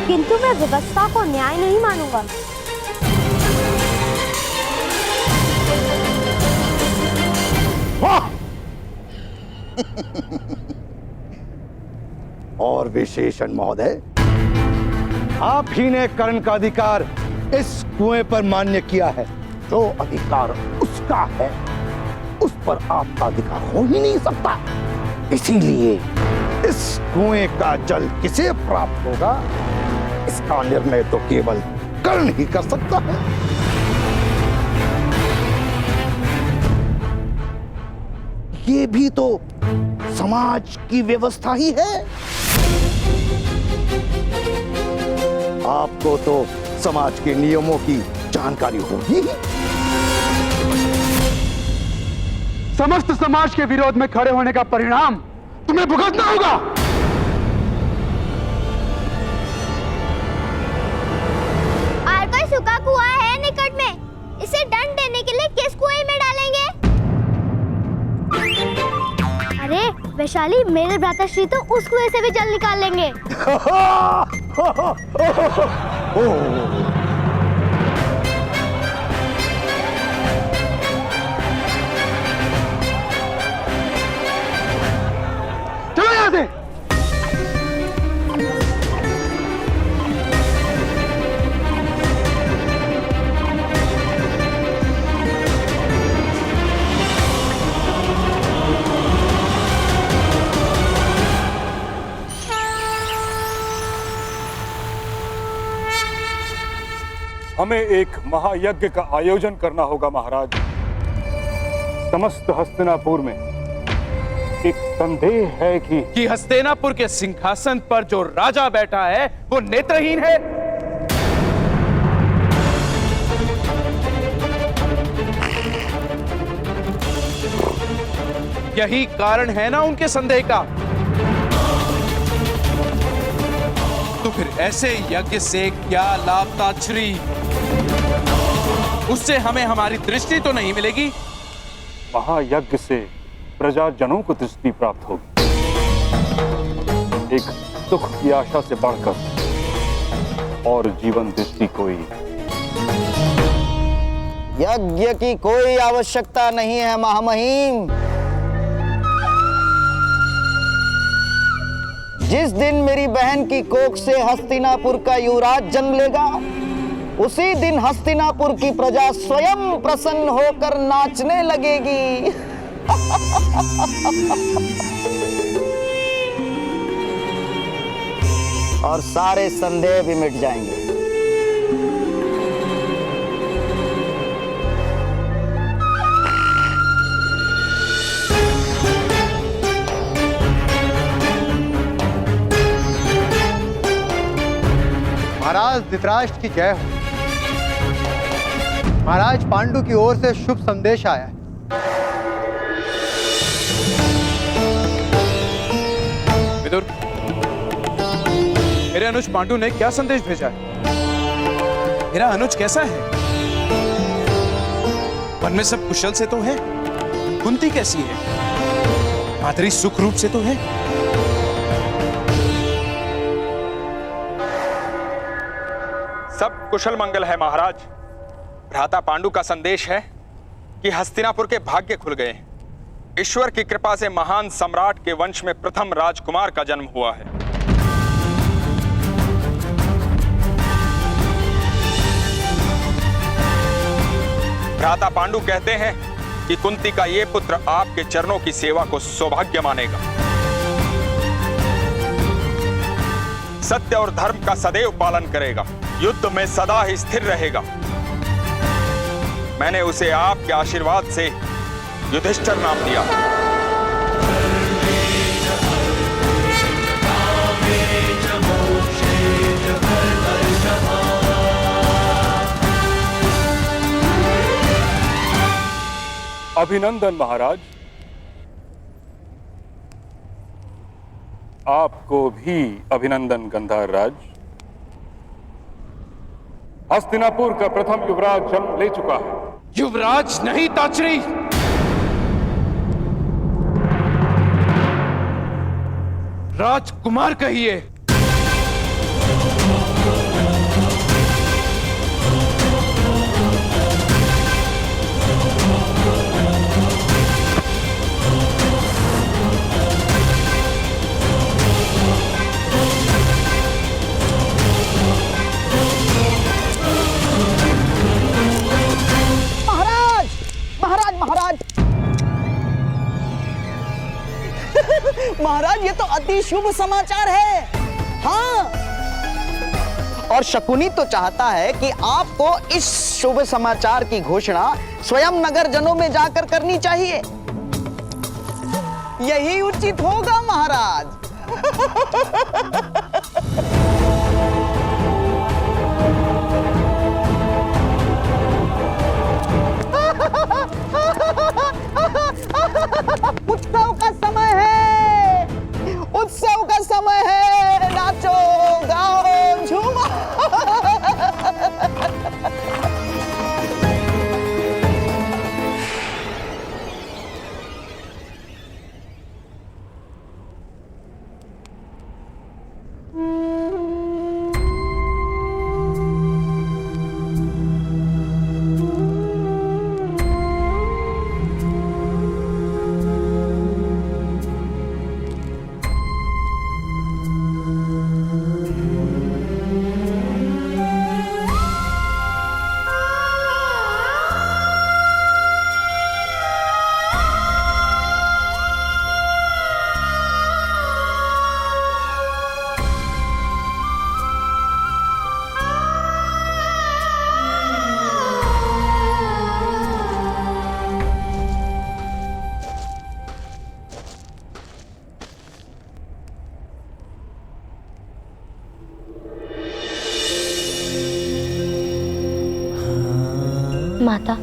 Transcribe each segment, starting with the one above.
किंतु मैं व्यवस्था को न्याय नहीं मानूंगा। और विशेषण महोदय, आप ही ने कर्ण का अधिकार इस कुएं पर मान्य किया है। जो अधिकार उसका है उस पर आपका अधिकार हो ही नहीं सकता। इसीलिए इस कुएं का जल किसे प्राप्त होगा, इसका निर्णय तो केवल कर्ण ही कर सकता है। ये भी तो समाज की व्यवस्था ही है। आपको तो समाज के नियमों की जानकारी होगी ही। समस्त समाज के विरोध में खड़े होने का परिणाम तुम्हें भुगतना होगा। और कोई सूखा कुआं है निकट में, इसे दंड देने के लिए किस कुएं में डालेंगे? अरे वैशाली, मेरे भ्राताश्री तो उस कुएं से भी जल निकाल लेंगे। चलो यहां से। हमें एक महायज्ञ का आयोजन करना होगा महाराज। समस्त हस्तिनापुर में एक संदेह है कि हस्तिनापुर के सिंहासन पर जो राजा बैठा है वो नेत्रहीन है। यही कारण है ना उनके संदेह का। तो फिर ऐसे यज्ञ से क्या लाभ ताच्छ्री? उससे हमें हमारी दृष्टि तो नहीं मिलेगी। महायज्ञ से प्रजाजनों को दृष्टि प्राप्त होगी। एक सुख की आशा से बढ़कर और जीवन दृष्टि कोई। यज्ञ की कोई आवश्यकता नहीं है महामहिम। जिस दिन मेरी बहन की कोख से हस्तिनापुर का युवराज जन्म लेगा, उसी दिन हस्तिनापुर की प्रजा स्वयं प्रसन्न होकर नाचने लगेगी। और सारे संदेह भी मिट जाएंगे। महाराज धृतराष्ट्र की जय हो। महाराज पांडु की ओर से शुभ संदेश आया है। विदुर, मेरे अनुज पांडु ने क्या संदेश भेजा है? मेरा अनुज कैसा है? वन में सब कुशल से तो है? कुंती कैसी है? माधुरी सुख रूप से तो है? सब कुशल मंगल है महाराज। भ्राता पांडु का संदेश है कि हस्तिनापुर के भाग्य खुल गए। ईश्वर की कृपा से महान सम्राट के वंश में प्रथम राजकुमार का जन्म हुआ है। भ्राता पांडु कहते हैं कि कुंती का ये पुत्र आपके चरणों की सेवा को सौभाग्य मानेगा। सत्य और धर्म का सदैव पालन करेगा, युद्ध में सदा ही स्थिर रहेगा। मैंने उसे आपके आशीर्वाद से युधिष्ठिर नाम दिया। अभिनंदन महाराज। आपको भी अभिनंदन गंधार राज। हस्तिनापुर का प्रथम युवराज जन्म ले चुका है। युवराज नहीं ताच्छ्री, राजकुमार कहिए। महाराज महाराज महाराज महाराज, ये तो अति शुभ समाचार है। हाँ, और शकुनी तो चाहता है कि आपको इस शुभ समाचार की घोषणा स्वयं नगर जनों में जाकर करनी चाहिए। यही उचित होगा महाराज। उत्सव का समय है, उत्सव का समय है। नाचो गाओ झूमो। माता,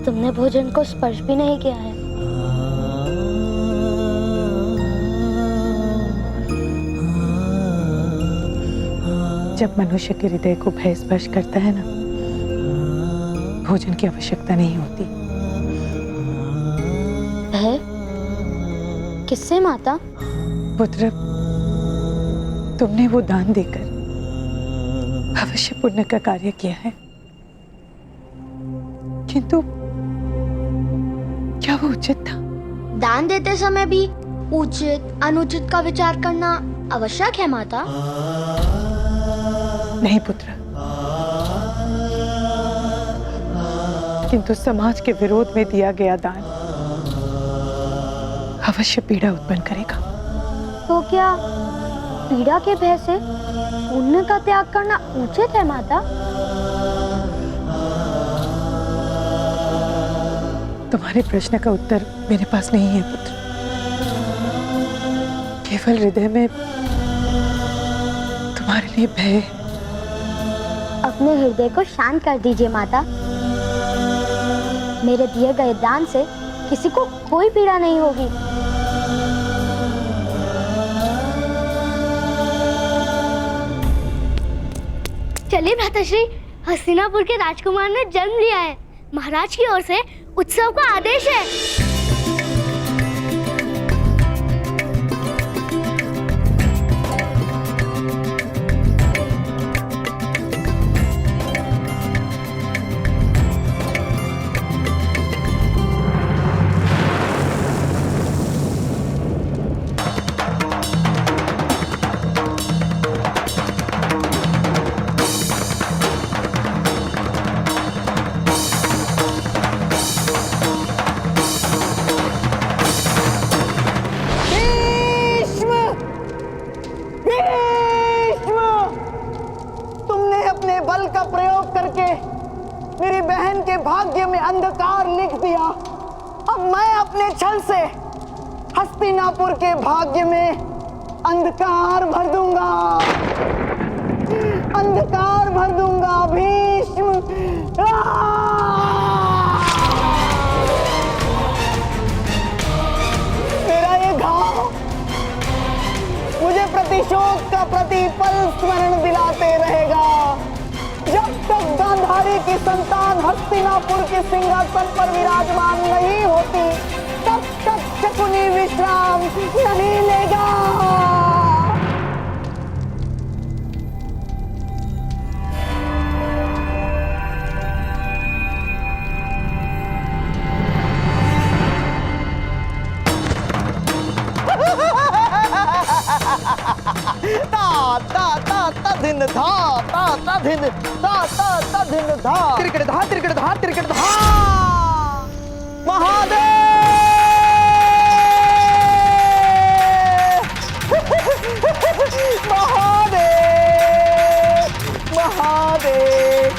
तुमने भोजन को स्पर्श भी नहीं किया है। जब मनुष्य के हृदय को भय स्पर्श करता है ना, भोजन की आवश्यकता नहीं होती। भय? किससे माता? पुत्र, तुमने वो दान देकर अवश्य पुण्य का कार्य किया है, किंतु क्या वो उचित था? दान देते समय भी उचित अनुचित का विचार करना आवश्यक है माता। नहीं पुत्र, किंतु समाज के विरोध में दिया गया दान अवश्य पीड़ा उत्पन्न करेगा। तो क्या पीड़ा के भय से पुण्य का त्याग करना उचित है माता? तुम्हारे प्रश्न का उत्तर मेरे पास नहीं है पुत्र। केवल हृदय में तुम्हारे लिए भय। अपने हृदय को शांत कर दीजिए माता। मेरे दिए गए दान से किसी को कोई पीड़ा नहीं होगी। चलिए भ्राताश्री, हस्तिनापुर के राजकुमार ने जन्म लिया है। महाराज की ओर से उत्सव का आदेश है। मेरी बहन के भाग्य में अंधकार लिख दिया। अब मैं अपने छल से हस्तिनापुर के भाग्य में अंधकार भर दूंगा, अंधकार भर दूंगा। भीष्म, मेरा ये घाव मुझे प्रतिशोध का प्रतिपल स्मरण दिलाते रहेगा। जब तक गांधारी की संतान हस्तिनापुर के सिंहासन पर विराजमान नहीं होती, तब तक शकुनी विश्राम नहीं लेगा। ता ता ता ता धिन धा ता ता धिन ता ता ता धिन धा तिरकड़ धा तिरकड़ धा तिरकड़ धा। महादेव महादेव महादेव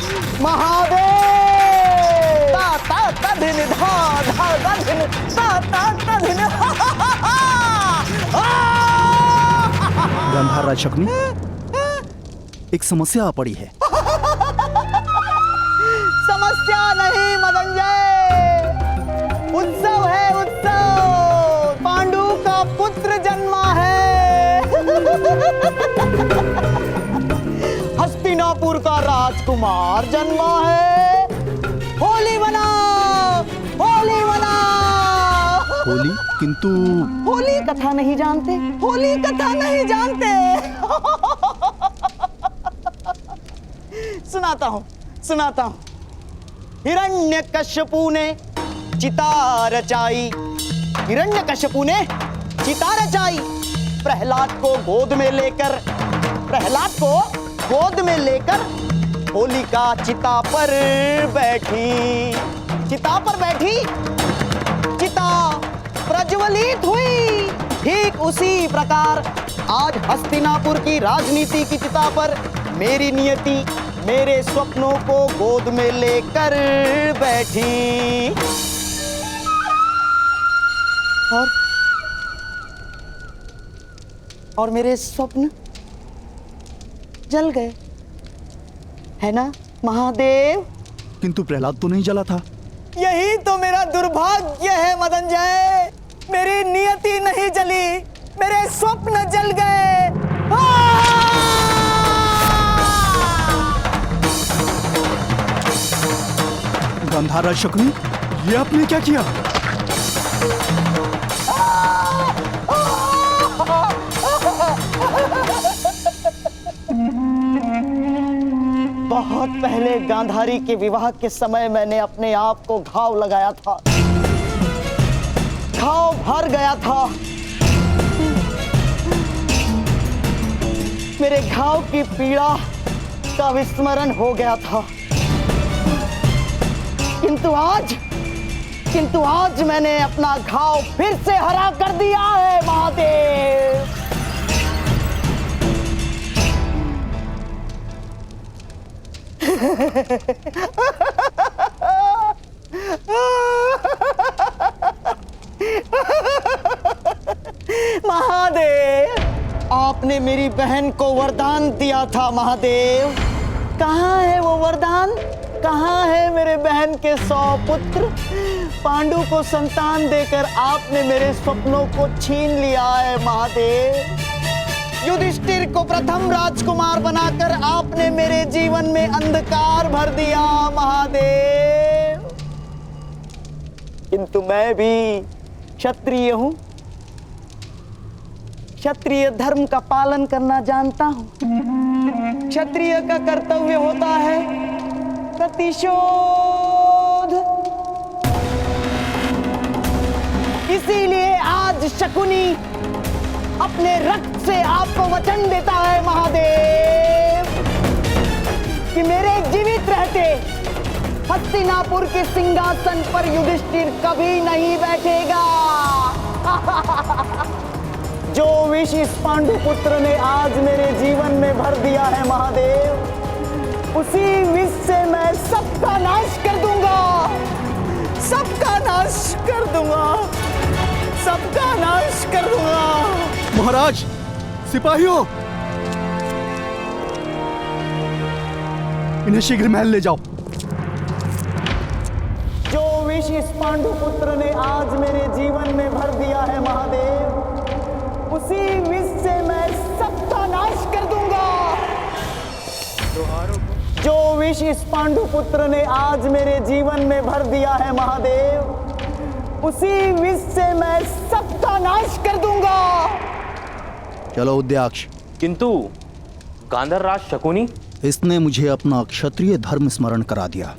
महादेव ता ता ता धिन धा धा धा धिन ता ता ता धिन। गंधार शकुनी, एक समस्या आ पड़ी है। समस्या नहीं मदनजय, उत्सव है उत्सव। पांडु का पुत्र जन्मा है। हस्तिनापुर का राजकुमार जन्मा है। होली मनाओ होली मनाओ। होली? किंतु होली कथा नहीं जानते, होली कथा नहीं जानते। सुनाता हूं। हिरण्यकश्यपु ने चिता रचाई। हिरण्यकश्यपु ने चिता रचाई। प्रहलाद को गोद में लेकर होलिका चिता पर बैठी। चिता प्रज्वलित हुई। ठीक उसी प्रकार आज हस्तिनापुर की राजनीति की चिता पर मेरी नियति मेरे स्वप्नों को गोद में लेकर बैठी। और मेरे स्वप्न जल गए, है ना महादेव? किंतु प्रहलाद तो नहीं जला था। यही तो मेरा दुर्भाग्य है मदनजय। मेरी नियति नहीं जली, मेरे स्वप्न जल गए। गंधार शकुनी, ये आपने क्या किया? बहुत पहले गांधारी के विवाह के समय मैंने अपने आप को घाव लगाया था। घाव भर गया था। मेरे घाव की पीड़ा का विस्मरण हो गया था। किंतु आज मैंने अपना घाव फिर से हरा कर दिया है महादेव। महादेव, आपने मेरी बहन को वरदान दिया था महादेव। कहाँ है वो वरदान? कहाँ है मेरे बहन के 100 पुत्र? पांडु को संतान देकर आपने मेरे स्वप्नों को छीन लिया है महादेव। युधिष्ठिर को प्रथम राजकुमार बनाकर आपने मेरे जीवन में अंधकार भर दिया महादेव। किंतु मैं भी क्षत्रिय हूं, क्षत्रिय धर्म का पालन करना जानता हूं। क्षत्रिय का कर्तव्य होता है प्रतिशोध। इसीलिए आज शकुनी अपने रक्त से आपको वचन देता है महादेव कि मेरे जीवित रहते हस्तिनापुर के सिंहासन पर युधिष्ठिर कभी नहीं बैठेगा। जो विष इस पांडुपुत्र ने आज मेरे जीवन में भर दिया है महादेव, उसी विष से मैं सबका नाश कर दूंगा। सबका नाश कर दूंगा। सबका नाश कर दूंगा। महाराज, सिपाहियों, इन्हें शीघ्र महल ले जाओ। जो विष इस पांडुपुत्र ने आज मेरे जीवन में भर दिया है महादेव, उसी विष से मैं सबका नाश कर दूंगा। जो विष इस पांडुपुत्र ने आज मेरे जीवन में भर दिया है महादेव, उसी विष से मैं सबका नाश कर दूंगा। चलो उद्याक्ष। किंतु गांधर राज शकुनी, इसने मुझे अपना क्षत्रिय धर्म स्मरण करा दिया।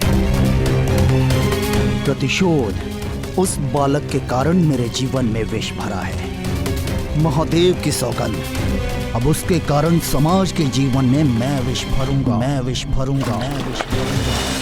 प्रतिशोध उस बालक के कारण मेरे जीवन में विष भरा है। महादेव की सौगंध, अब उसके कारण समाज के जीवन में मैं विष भरूंगा, मैं विष भरूंगा, मैं विष भरूंगा।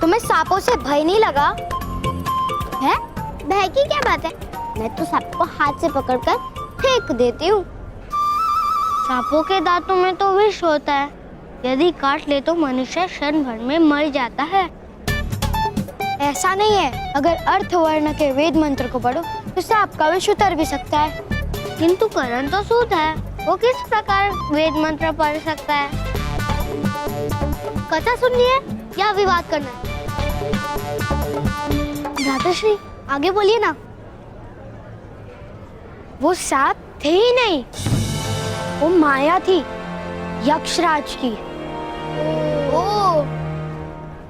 तुम्हें सांपों से भय नहीं लगा है? भय की क्या बात है? मैं तो सबको हाथ से पकड़कर फेंक देती हूँ। सांपों के दांतों में तो विष होता है, यदि काट ले तो मनुष्य क्षण भर में मर जाता है। ऐसा नहीं है, अगर अर्थवर्ण के वेद मंत्र को पढ़ो तो सांप का विष उतर भी सकता है। किंतु करण तो सूद है, वो किस प्रकार वेद मंत्र पढ़ सकता है? कथा सुननी है या विवाद करना है? भ्राताश्री आगे बोलिए ना। वो सांप थे ही नहीं, वो माया थी यक्षराज की। ओ,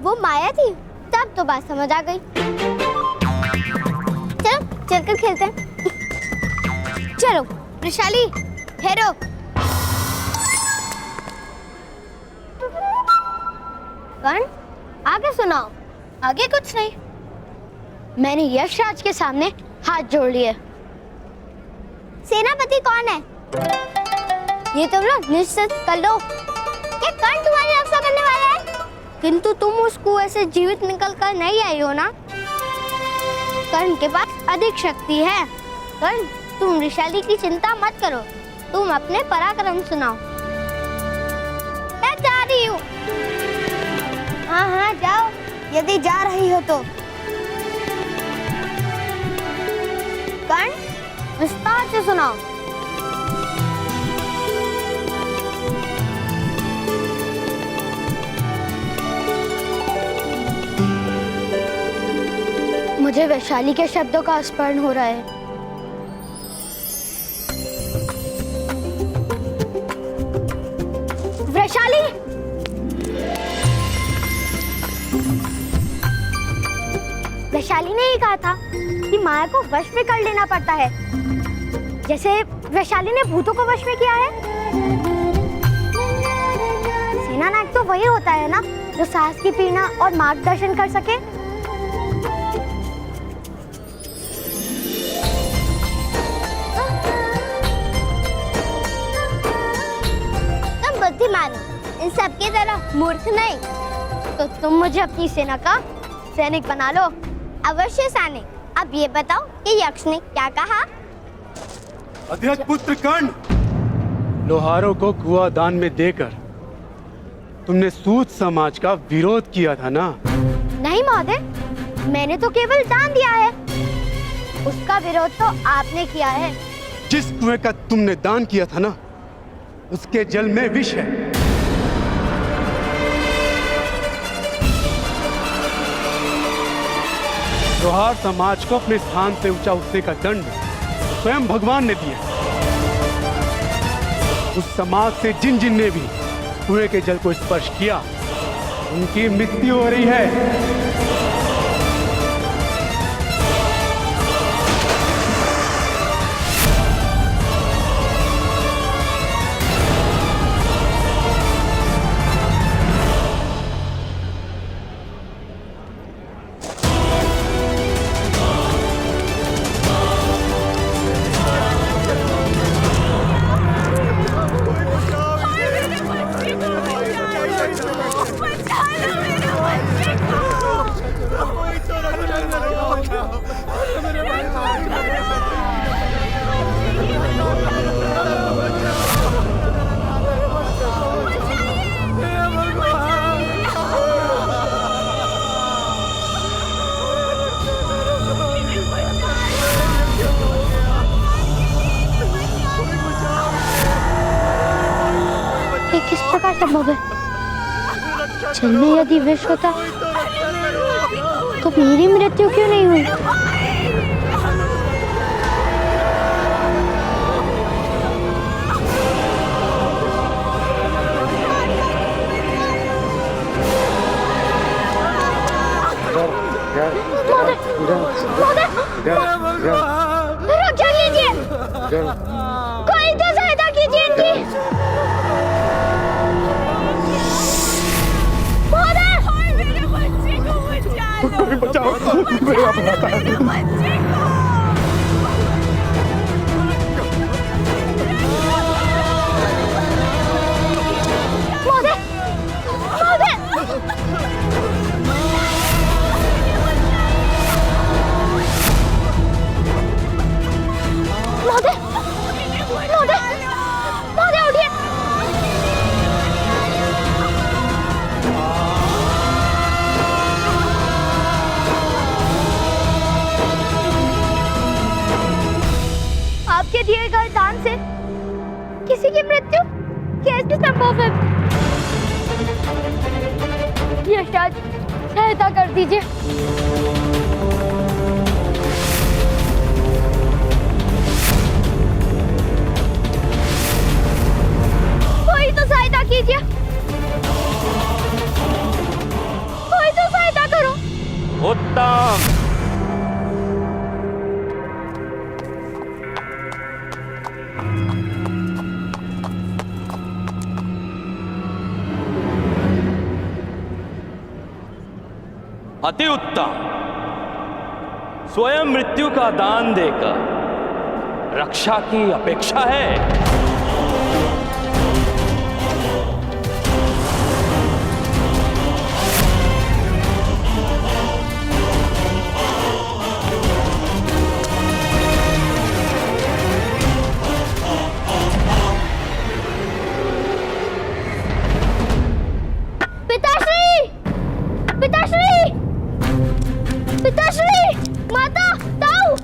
वो माया थी, तब तो बात समझ आ गई। चलो चलकर खेलते हैं। चलो वृषाली ठहरो। कर्ण आगे सुनाओ। आगे कुछ नहीं, मैंने यक्षराज के सामने हाथ जोड़ लिए। सेनापति कौन है ये तुम लोग निश्चित कर लो। क्या कर्ण तुम्हारी रक्षा करने वाला है? किंतु तुम उस कुएं से जीवित निकल कर नहीं आई हो ना। कर्ण के पास अधिक शक्ति है। कर्ण तुम वृषाली की चिंता मत करो, तुम अपने पराक्रम सुनाओ। मैं जा रही हूँ। हाँ हाँ जाओ, यदि जा रही हो तो। कर्ण विस्तार से सुनाओ। मुझे वैशाली के शब्दों का स्मरण हो रहा है। वैशाली, वैशाली ने ही कहा था कि माया को वश में कर लेना पड़ता है, जैसे वैशाली ने भूतों को वश में किया है। सेना नायक तो वही होता है ना जो साहस की प्रेरणा और मार्गदर्शन कर सके। तुम बुद्धिमान हो, इन सबकी तरह मूर्ख नहीं। तो तुम मुझे अपनी सेना का सैनिक बना लो। अवश्य सैनिक। अब ये बताओ कि यक्ष ने क्या कहा? अध्यक्ष पुत्र कर्ण, लोहारों को कुआं दान में देकर तुमने सूत समाज का विरोध किया था ना? नहीं महोदय, मैंने तो केवल दान दिया है, उसका विरोध तो आपने किया है। जिस कुएं का तुमने दान किया था ना, उसके जल में विष है। लोहार समाज को अपने स्थान से ऊंचा उठने का दंड स्वयं भगवान ने दिया। उस समाज से जिन जिन ने भी कुएं के जल को स्पर्श किया, उनकी मृत्यु हो रही है। संभव है? जल में यदि विष होता तो मेरी मृत्यु क्यों नहीं हुई? रक्षा कीजिए, कोई तो सहायता कीजिए इनकी। आपके दिए गए दान से किसी की मृत्यु कैसे संभव है? यशराज, सहायता कर दीजिए। कोई तो सहायता कीजिए, कोई तो सहायता करो। उत्तम। अति उत्तम। स्वयं मृत्यु का दान देकर रक्षा की अपेक्षा है। पिताश्री, पिताश्री, पिताश्री, माता, ताऊ।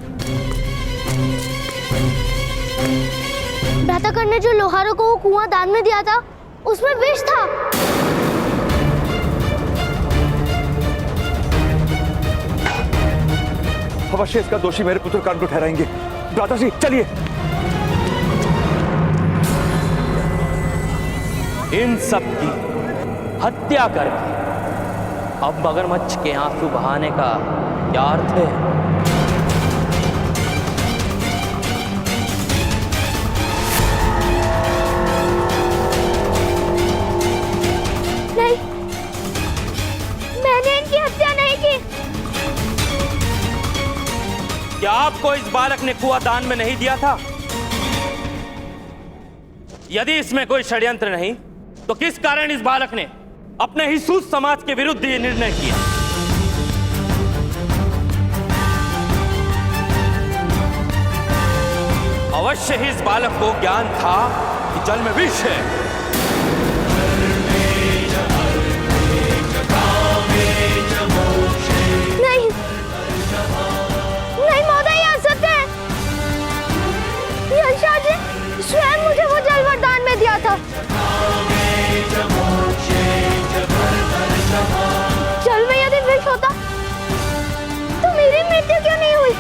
भ्राताकर ने जो लोहारों को वो कुआं दान में दिया था, उसमें विष था। अवश्य इसका दोषी मेरे पुत्र कर्ण को ठहराएंगे। दादाजी चलिए। इन सब की हत्या करके अब मगरमच्छ के आंसू बहाने का क्या अर्थ है? नहीं, मैंने इनकी हत्या नहीं की। क्या आपको इस बालक ने कुआं दान में नहीं दिया था? यदि इसमें कोई षड्यंत्र नहीं, तो किस कारण इस बालक ने अपने ही सूत समाज के विरुद्ध ये निर्णय किया? अवश्य ही इस बालक को ज्ञान था कि जल में विष है। नहीं, नहीं महोदय, यह असत्य है। यशराज ने स्वयं मुझे वो जल वरदान में दिया था। जल में यदि विष होता तो मेरी मृत्यु क्यों नहीं हुई?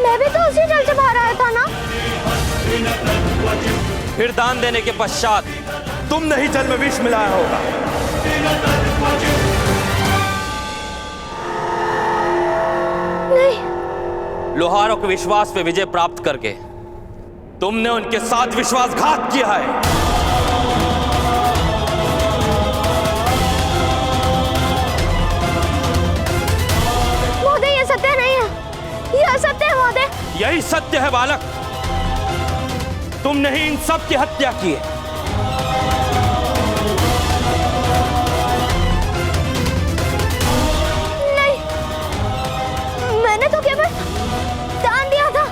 मैं भी तो उसी जल से बाहर आया था ना। फिर दान देने के पश्चात तुमने ही जल में विष मिलाया होगा। नहीं। लोहारों के विश्वास पे विजय प्राप्त करके तुमने उनके साथ विश्वासघात किया है। महोदय, यह सत्य नहीं है, यह सत्य है महोदय। यही सत्य है बालक। तुमने ही इन सब की हत्या की है। नहीं, मैंने तो केवल दान दिया था।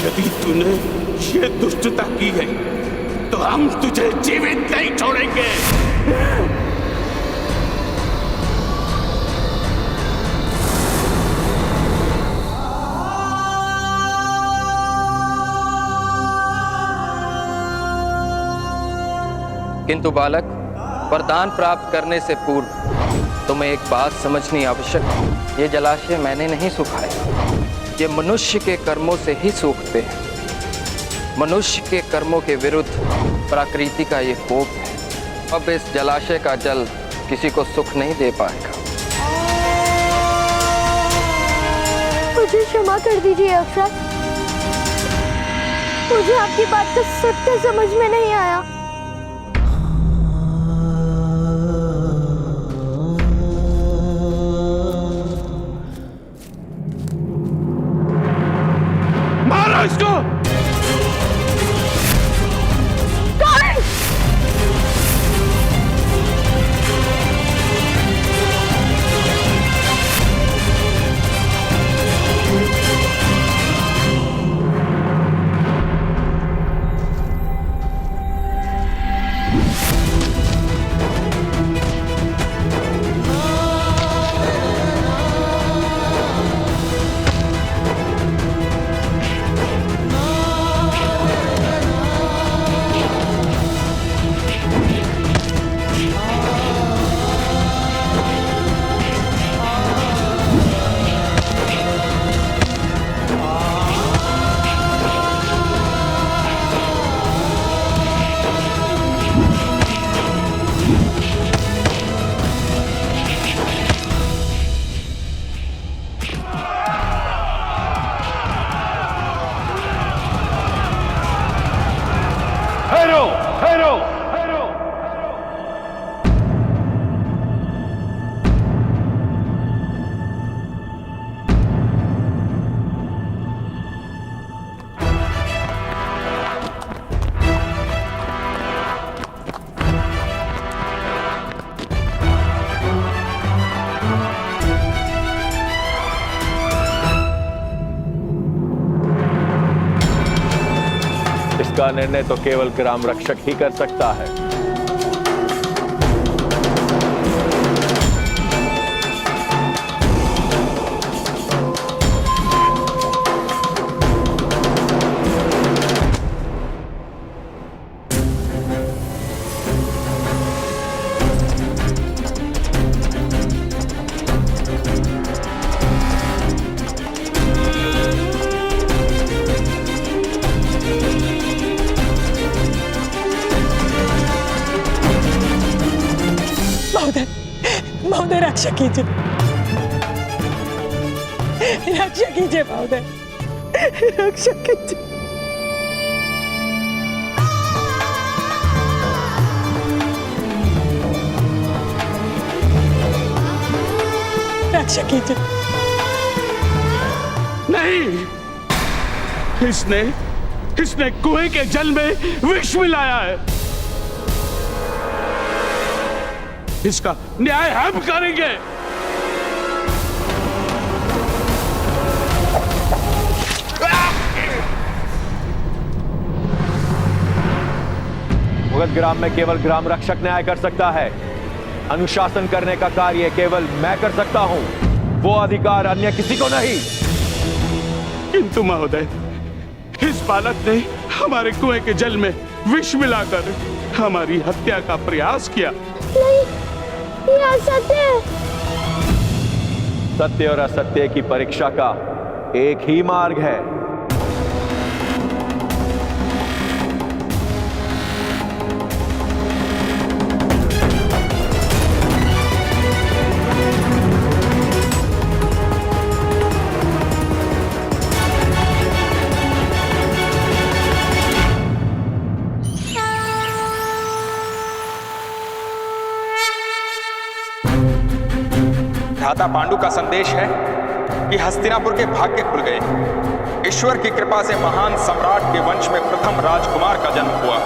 यदि तूने ये दुष्टता की है तो हम तुझे जीवित नहीं छोड़ेंगे। किंतु बालक, वरदान प्राप्त करने से पूर्व तुम्हें एक बात समझनी आवश्यक है। ये जलाशय मैंने नहीं सुखाया, ये मनुष्य के कर्मों से ही सूखते हैं। मनुष्य के कर्मों के विरुद्ध प्रकृति का ये कोप है। अब इस जलाशय का जल किसी को सुख नहीं दे पाएगा। मुझे क्षमा कर दीजिए अक्षर, मुझे आपकी बात का सत्य समझ में नहीं आया। मारो इसको। इसका निर्णय तो केवल ग्राम रक्षक ही कर सकता है। महोदय रक्षा कीजिए, रक्षा कीजिए महोदय, रक्षा कीजिए। रक्षा कीजिए। नहीं, इसने कुएं के जल में विष मिलाया है। इसका न्याय हम करेंगे। मुगध ग्राम में केवल ग्राम रक्षक न्याय कर सकता है। अनुशासन करने का कार्य केवल मैं कर सकता हूं, वो अधिकार अन्य किसी को नहीं। किंतु महोदय, इस बालक ने हमारे कुएं के जल में विष मिलाकर हमारी हत्या का प्रयास किया। नहीं, ये असत्य है। सत्य और असत्य की परीक्षा का एक ही मार्ग है। भ्राता पांडु का संदेश है कि हस्तिनापुर के भाग्य खुल गए। ईश्वर की कृपा से महान सम्राट के वंश में प्रथम राजकुमार का जन्म हुआ।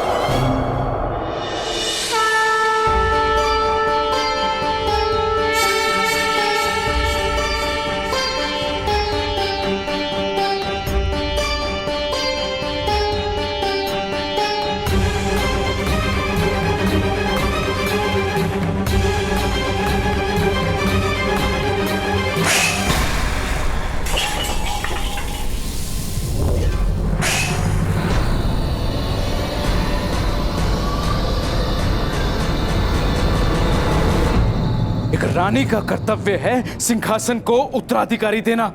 महारानी का कर्तव्य है सिंहासन को उत्तराधिकारी देना,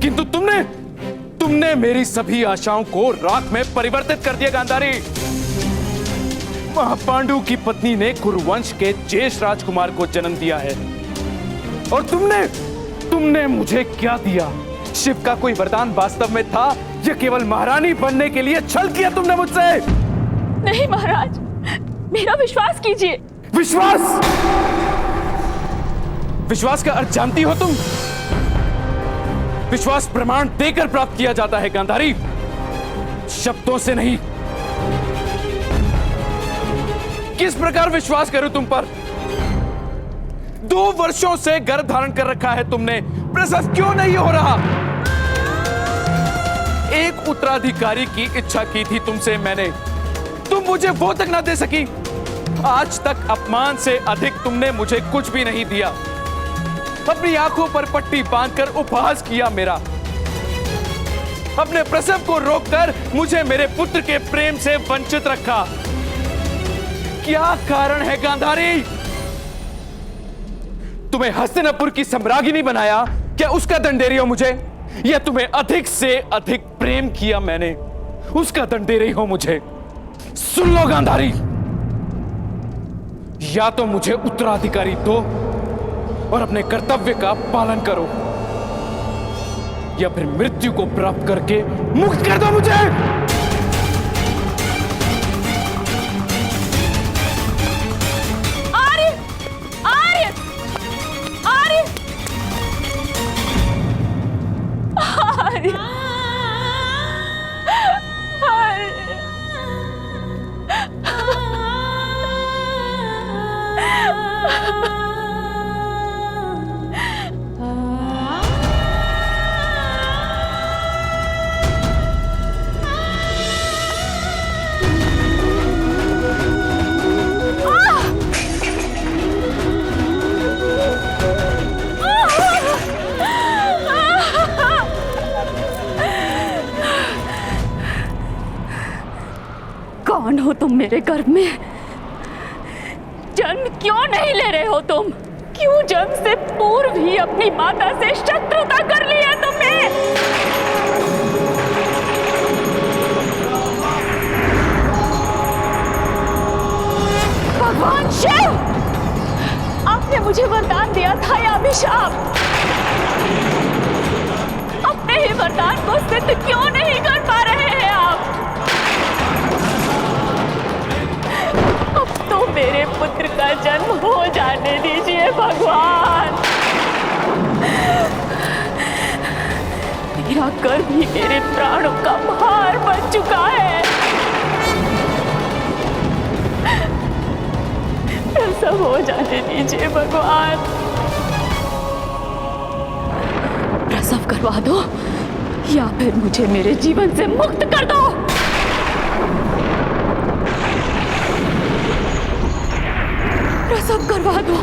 किंतु तुमने मेरी सभी आशाओं को राख में परिवर्तित कर दिया गांधारी। महापांडु की पत्नी ने कुरुवंश के ज्येष्ठ राजकुमार को जन्म दिया है, और तुमने मुझे क्या दिया? शिव का कोई वरदान वास्तव में था या केवल महारानी बनने के लिए छल किया तुमने मुझसे? नहीं महाराज, मेरा विश्वास कीजिए। विश्वास का अर्थ जानती हो तुम? विश्वास प्रमाण देकर प्राप्त किया जाता है गांधारी, शब्दों से नहीं। किस प्रकार विश्वास करूं तुम पर? 2 वर्षों से गर्भ धारण कर रखा है तुमने, प्रसव क्यों नहीं हो रहा? एक उत्तराधिकारी की इच्छा की थी तुमसे मैंने, तुम मुझे वो तक ना दे सकी। आज तक अपमान से अधिक तुमने मुझे कुछ भी नहीं दिया। अपनी आंखों पर पट्टी बांधकर उपहास किया मेरा, अपने प्रसव को रोककर मुझे मेरे पुत्र के प्रेम से वंचित रखा। क्या कारण है गांधारी? तुम्हें हस्तिनापुर की सम्राज्ञी बनाया, क्या उसका दंडेरी हो मुझे? या तुम्हें अधिक से अधिक प्रेम किया मैंने, उसका दंडेरी हो मुझे? सुन लो गांधारी, या तो मुझे उत्तराधिकारी दो और अपने कर्तव्य का पालन करो, या फिर मृत्यु को प्राप्त करके मुक्त कर दो मुझे। आर्य, आर्य, आर्य, आर्य, कौन हो तुम मेरे गर्भ में? जन्म क्यों नहीं ले रहे हो तुम? क्यों जन्म से पूर्व ही अपनी माता से शत्रुता कर ली है तुमने? भगवान शिव, आपने मुझे वरदान दिया था या अभिशाप? अपने ही वरदान को सिद्ध क्यों नहीं कर पा रहे हैं आप? अब तो मेरे पुत्र का जन्म हो जाने दीजिए भगवान। मेरा गर्भ ही मेरे प्राणों का भार बन चुका है। प्रसव हो जाने दीजिए भगवान। प्रसव करवा दो या फिर मुझे मेरे जीवन से मुक्त कर दो। प्रसव करवा दो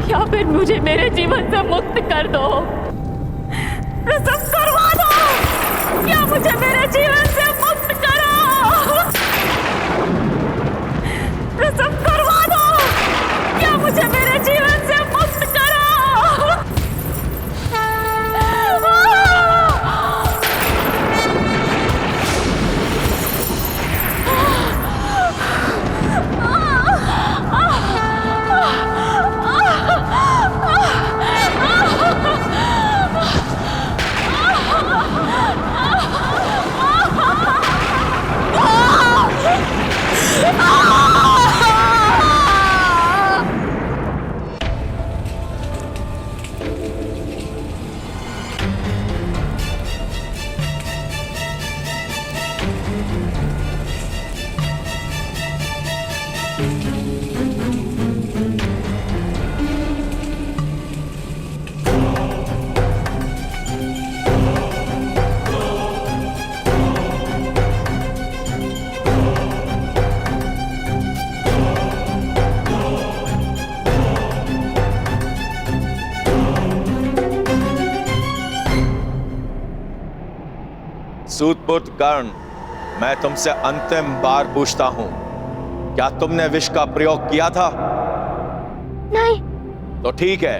या फिर मुझे मेरे जीवन से मुक्त कर दो। प्रसव करवा दो या मुझे मेरे जीवन से मुक्त करो। प्रसव करवा दो या मुझे मेरे जीवन से मुक्त करो। सूतपुत्र कर्ण, मैं तुमसे अंतिम बार पूछता हूं, क्या तुमने विष का प्रयोग किया था? नहीं। तो ठीक है,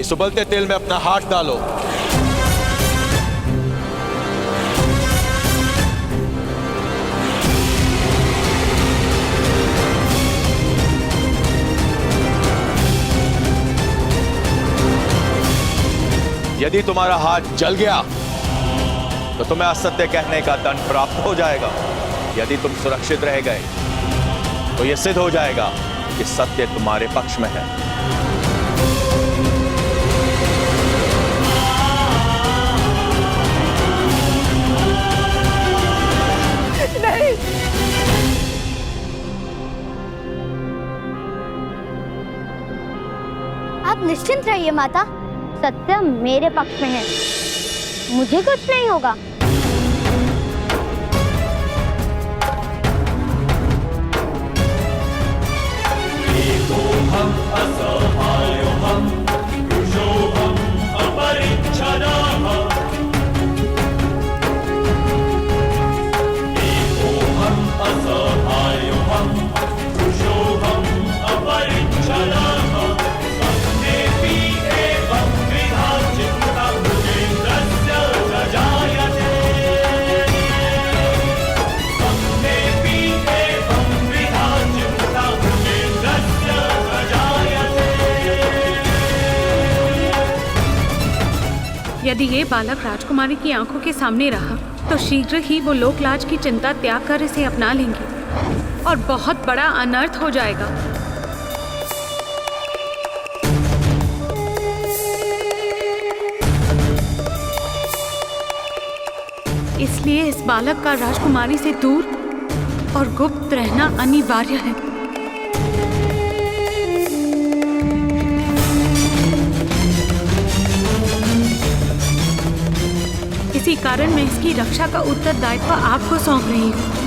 इस उबलते तेल में अपना हाथ डालो। यदि तुम्हारा हाथ जल गया तो तुम्हें असत्य कहने का दंड प्राप्त हो जाएगा। यदि तुम सुरक्षित रह गए तो यह सिद्ध हो जाएगा कि सत्य तुम्हारे पक्ष में है। नहीं, आप निश्चिंत रहिए माता, सत्य मेरे पक्ष में है, मुझे कुछ नहीं होगा। यदि ये बालक राजकुमारी की आंखों के सामने रहा तो शीघ्र ही वो लोकलाज की चिंता त्याग कर इसे अपना लेंगे और बहुत बड़ा अनर्थ हो जाएगा। इसलिए इस बालक का राजकुमारी से दूर और गुप्त रहना अनिवार्य है। इसी कारण मैं इसकी रक्षा का उत्तरदायित्व आपको सौंप रही हूँ।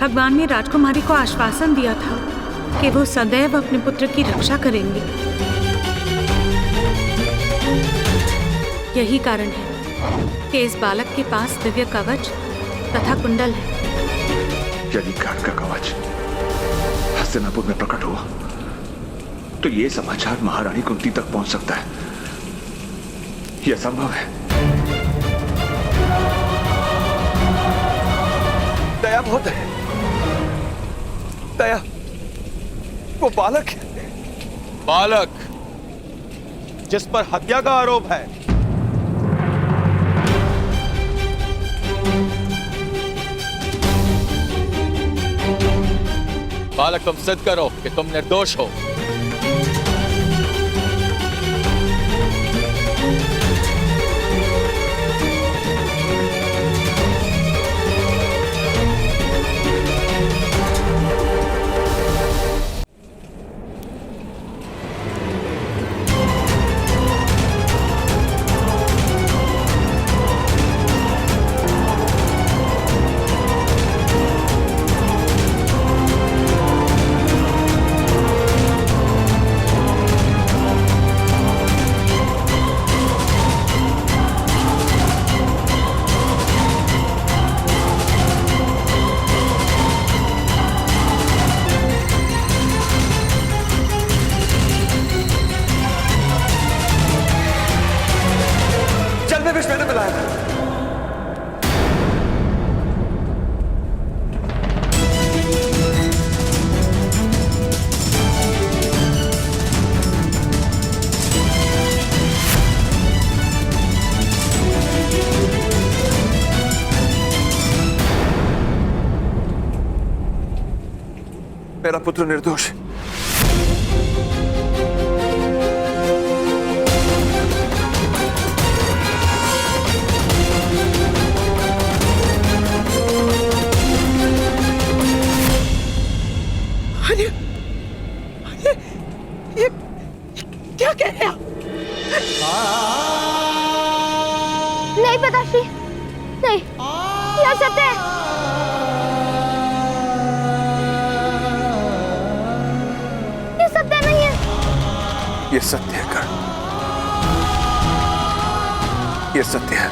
भगवान ने राजकुमारी को आश्वासन दिया था कि वो सदैव अपने पुत्र की रक्षा करेंगे। यही कारण है कि इस बालक के पास दिव्य कवच तथा कुंडल है। यदि ज्ञान का कवच हस्तिनापुर में प्रकट हुआ तो ये समाचार महारानी कुंती तक पहुंच सकता है। यह संभव है। दया बहुत है। दया, वो बालक है। बालक जिस पर हत्या का आरोप है। बालक, तुम सिद्ध करो कि तुम निर्दोष हो। मैंने बुलाया था। मेरा पुत्र निर्दोष है। कह रहे आप? नहीं पिताश्री, नहीं, यह सत्य है। ये सत्य नहीं है। ये सत्य है कर्ण, ये सत्य है।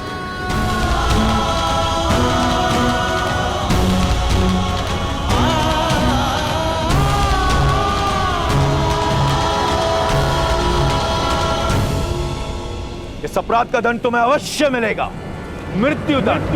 इस अपराध का दंड तुम्हें अवश्य मिलेगा, मृत्यु दंड।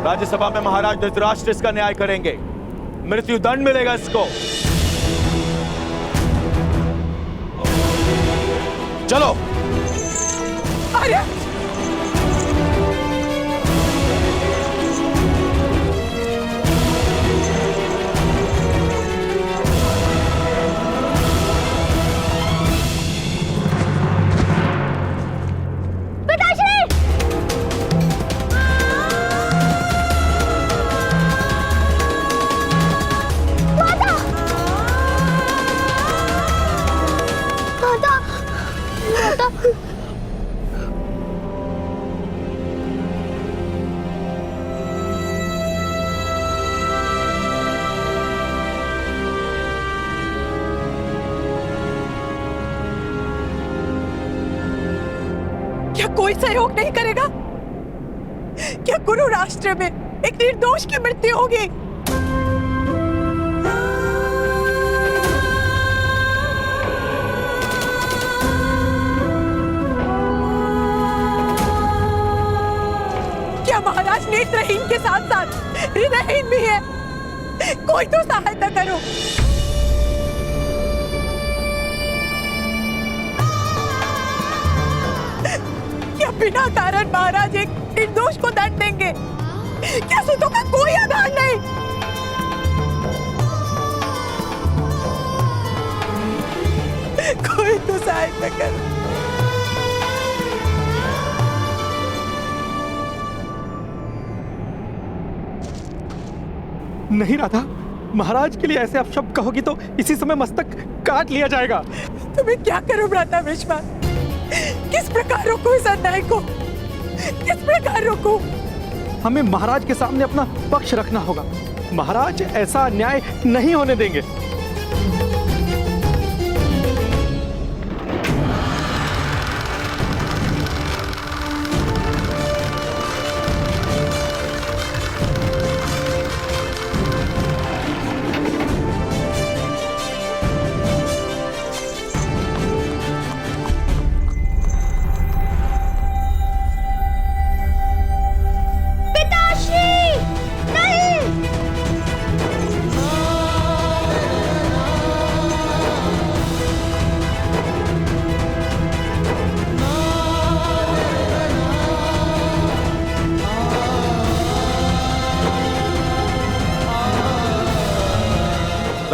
राज्यसभा में महाराज धृतराष्ट्र इसका न्याय करेंगे, मृत्यु दंड मिलेगा इसको। चलो। अरे क्या कोई सहयोग नहीं करेगा? क्या गुरु राष्ट्र में एक निर्दोष की मृत्यु होगी? क्या महाराज नेत्रहीन के साथ साथ हृदयहीन भी है? कोई तो सहायता करो। क्या बिना कारण महाराज एक निर्दोष को दंड देंगे? क्या सूतों का कोई आधार नहीं? कोई तो सहायता करो। नहीं राधा, महाराज के लिए ऐसे अपशब्द कहोगी तो इसी समय मस्तक काट लिया जाएगा। तुम्हें क्या करूं भ्राता विश्वास? किस प्रकार रोकूं इस अन्याय को? किस प्रकार रोकूं? हमें महाराज के सामने अपना पक्ष रखना होगा। महाराज ऐसा अन्याय नहीं होने देंगे।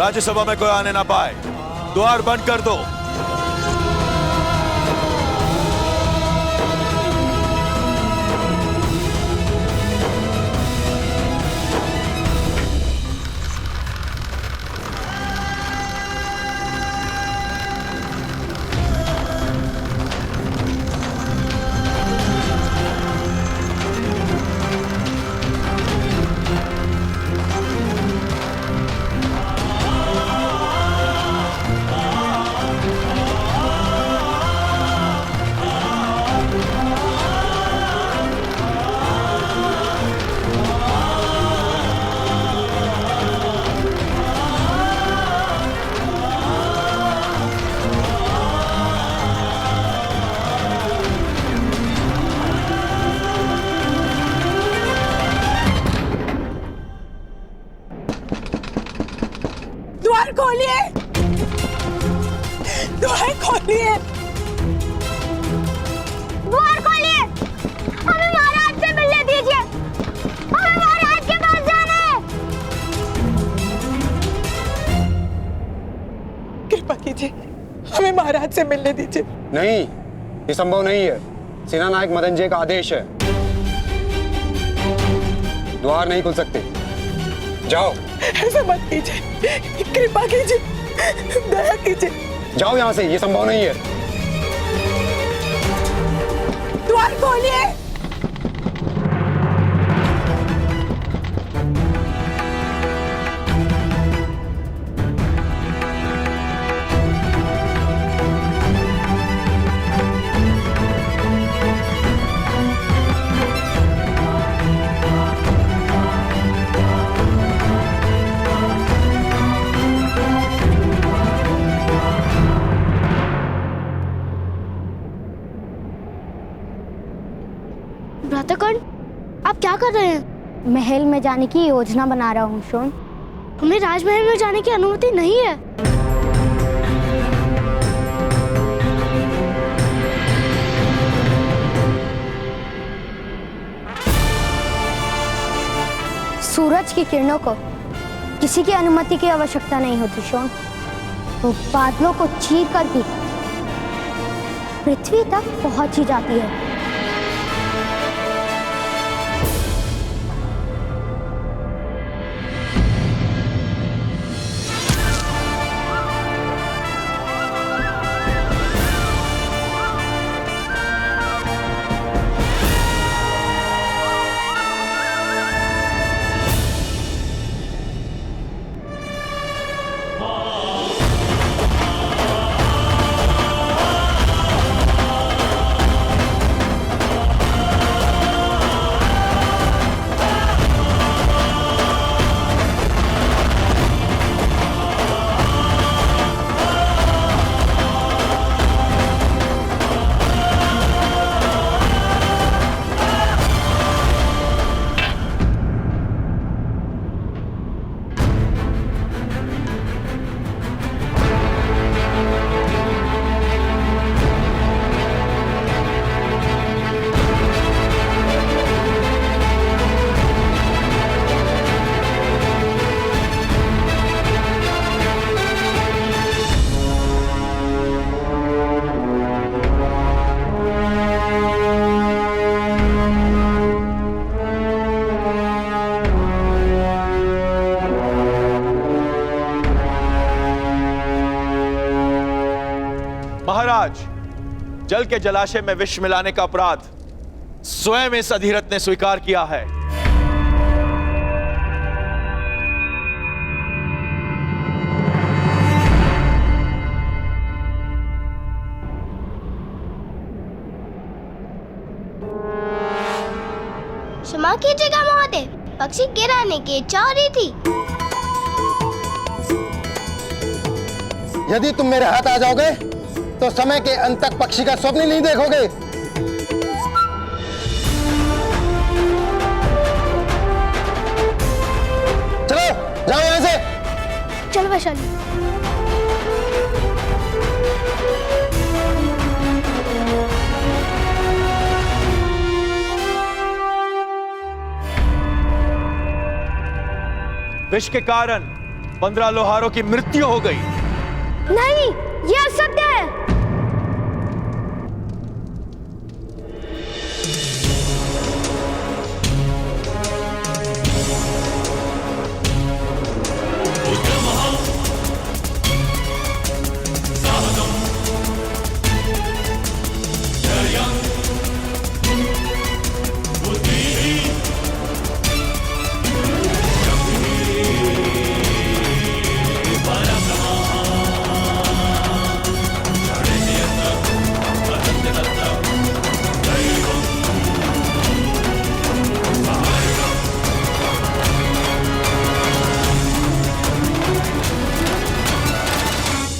राज्यसभा में कोई आने ना पाए, द्वार बंद कर दो। द्वार खोलिए, द्वार खोलिए, द्वार खोलिए, हमें महाराज से मिलने दीजिए, हमें महाराज के पास जाना है। कृपा कीजिए, हमें महाराज से मिलने दीजिए। नहीं, ये संभव नहीं है। सेना नायक मदन जी का आदेश है, द्वार नहीं खुल सकते। जाओ। ऐसा मत कीजिए, कृपा कीजिए, दया कीजिए। जाओ यहाँ से, ये संभव नहीं है। द्वार खोलिए। भ्राताकर्ण, आप क्या कर रहे हैं? महल में जाने की योजना बना रहा हूँ शोन। हमें राजमहल में जाने की अनुमति नहीं है। सूरज की किरणों को किसी की अनुमति की आवश्यकता नहीं होती शोन। वो बादलों को चीर कर भी पृथ्वी तक पहुंच ही जाती है। महाराज, जल के जलाशय में विष मिलाने का अपराध स्वयं इस अधिरथ ने स्वीकार किया है। क्षमा कीजिएगा महोदय, पक्षी गिराने की इच्छा हो रही थी। यदि तुम मेरे हाथ आ जाओगे तो समय के अंत तक पक्षी का स्वप्न नहीं देखोगे। चलो, जाओ यहाँ से। चलो वैशाली। विष के कारण 15 लोहारों की मृत्यु हो गई। नहीं, यह असत्य है।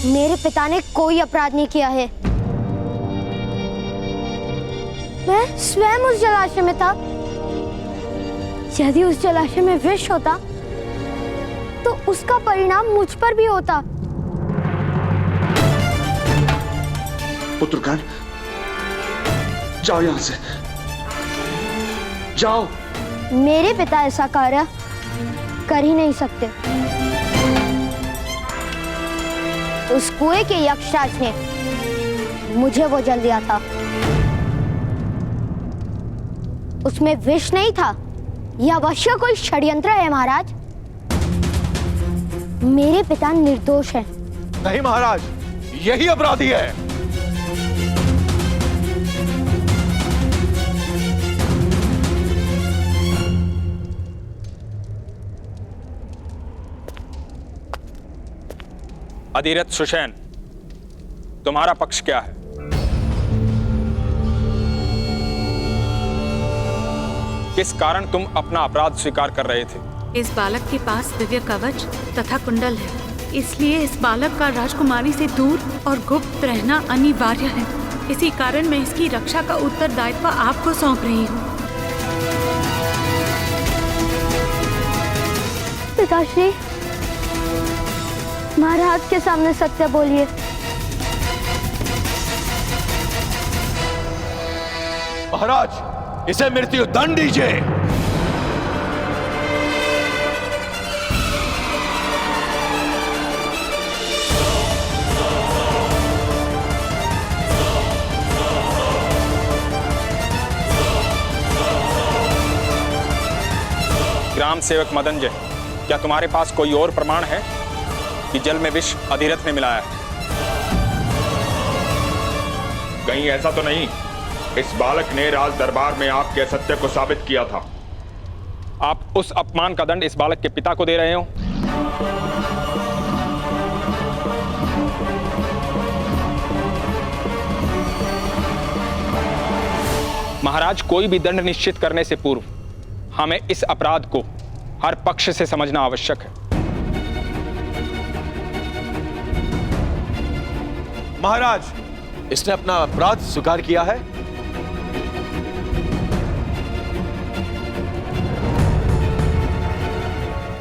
मेरे पिता ने कोई अपराध नहीं किया है। मैं स्वयं उस जलाशय में था। यदि उस जलाशय में विष होता तो उसका परिणाम मुझ पर भी होता। पुत्रकान, जाओ यहां से, जाओ। मेरे पिता ऐसा कार्य कर ही नहीं सकते। उस कुएं के यक्षराज ने मुझे वो जल दिया था। उसमें विष नहीं था। यह अवश्य कोई षड्यंत्र है महाराज। मेरे पिता निर्दोष हैं। नहीं महाराज, यही अपराधी है। अधिरथ सुषेण, तुम्हारा पक्ष क्या है? किस कारण तुम अपना अपराध स्वीकार कर रहे थे? इस बालक के पास दिव्य कवच तथा कुंडल है, इसलिए इस बालक का राजकुमारी से दूर और गुप्त रहना अनिवार्य है। इसी कारण मैं इसकी रक्षा का उत्तरदायित्व आपको सौंप रही हूँ। पिताश्री, महाराज के सामने सत्य बोलिए। महाराज, इसे मृत्यु दंड दीजिए। ग्राम सेवक मदनजय, क्या तुम्हारे पास कोई और प्रमाण है कि जल में विष अधिरथ ने मिलाया है? कहीं ऐसा तो नहीं इस बालक ने राज दरबार में आपके असत्य को साबित किया था? आप उस अपमान का दंड इस बालक के पिता को दे रहे हो? महाराज, कोई भी दंड निश्चित करने से पूर्व हमें इस अपराध को हर पक्ष से समझना आवश्यक है। महाराज, इसने अपना अपराध स्वीकार किया है।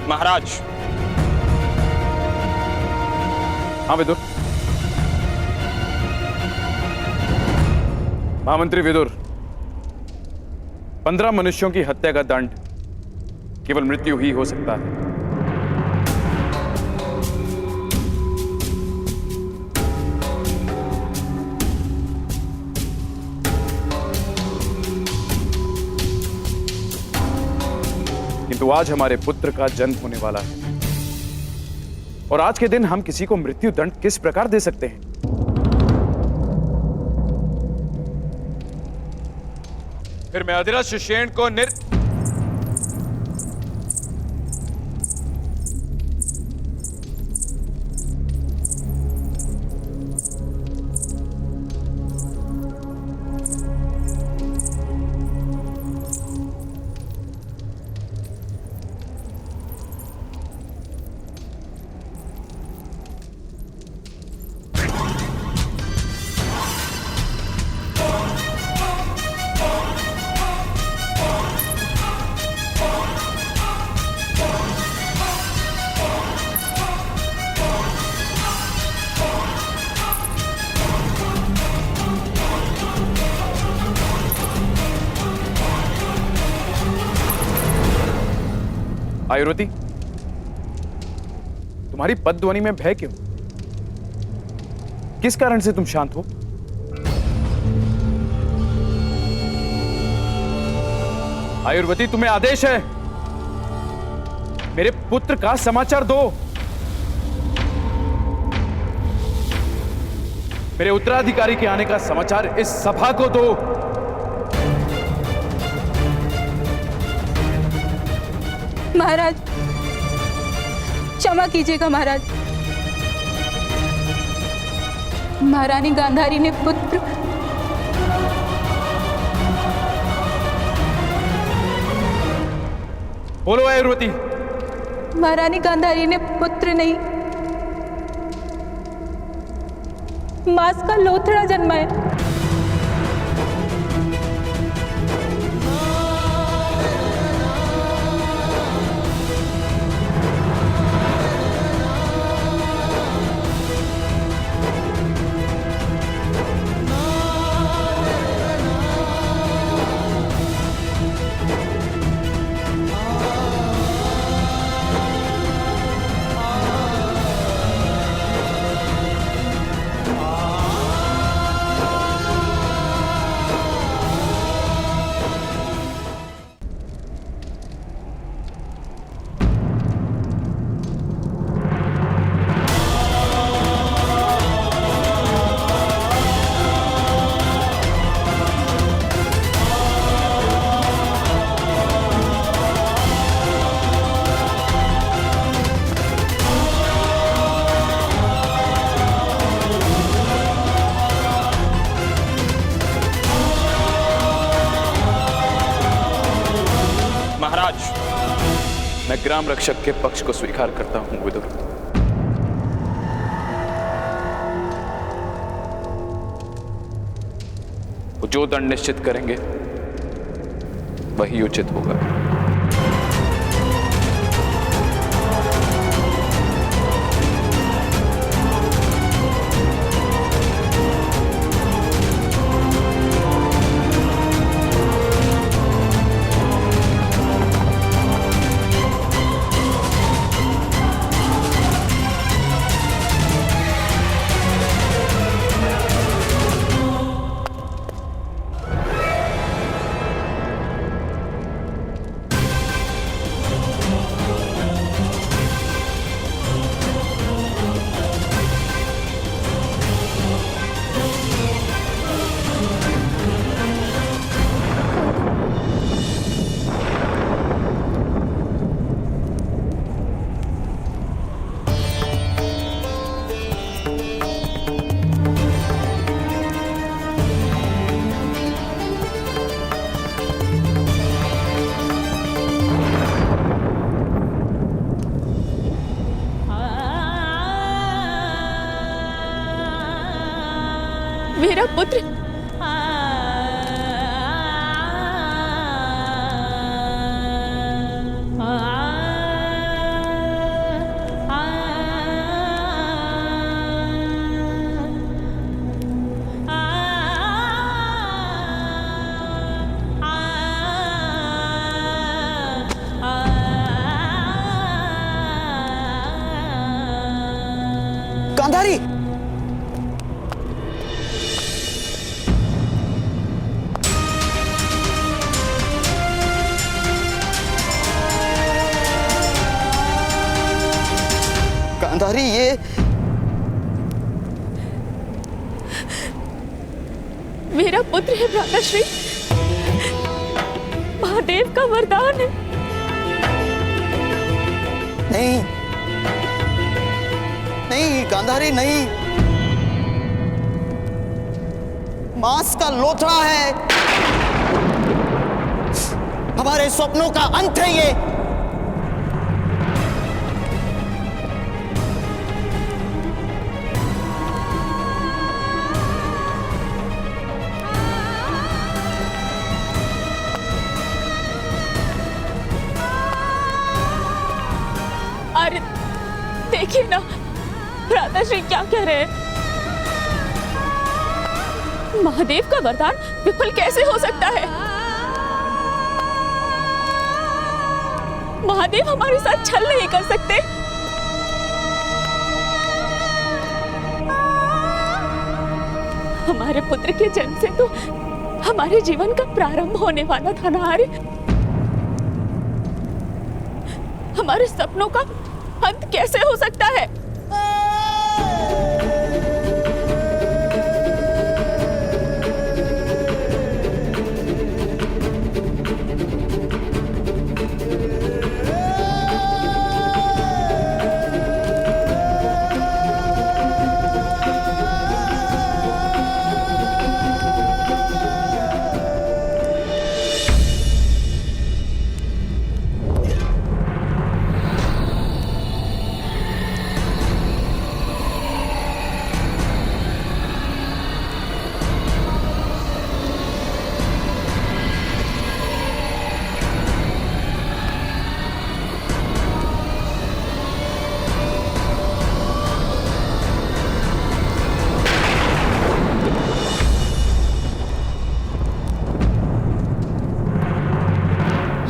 महाराज। हाँ विदुर। महामंत्री विदुर, 15 मनुष्यों की हत्या का दंड केवल मृत्यु ही हो सकता है। किंतु आज हमारे पुत्र का जन्म होने वाला है और आज के दिन हम किसी को मृत्यु दंड किस प्रकार दे सकते हैं? फिर मैं अधिरथ सुषेण को आयुर्वती, तुम्हारी पदध्वनि में भय क्यों? किस कारण से तुम शांत हो? आयुर्वती, तुम्हें आदेश है, मेरे पुत्र का समाचार दो। मेरे उत्तराधिकारी के आने का समाचार इस सभा को दो। महाराज, क्षमा कीजिएगा महाराज। महारानी गांधारी ने पुत्र बोलो आयुर्वती। महारानी गांधारी ने पुत्र नहीं, मांस का लोथड़ा जन्मा है। ग्राम रक्षक के पक्ष को स्वीकार करता हूं विदुर। वो जो दंड निश्चित करेंगे वही उचित होगा। मेरा पुत्र गांधारी, गांधारी, ये मेरा पुत्र है भ्राताश्री, महादेव का वरदान है। नहीं नहीं गांधारी, नहीं, मांस का लोथड़ा है, हमारे स्वप्नों का अंत है ये। अरे देखिए ना भ्राताश्री क्या कह रहे हैं। महादेव का वरदान विफल कैसे हो सकता है? महादेव हमारे साथ छल नहीं कर सकते। हमारे पुत्र के जन्म से तो हमारे जीवन का प्रारंभ होने वाला था ना आर्य। हमारे सपनों का अंत कैसे हो सकता है?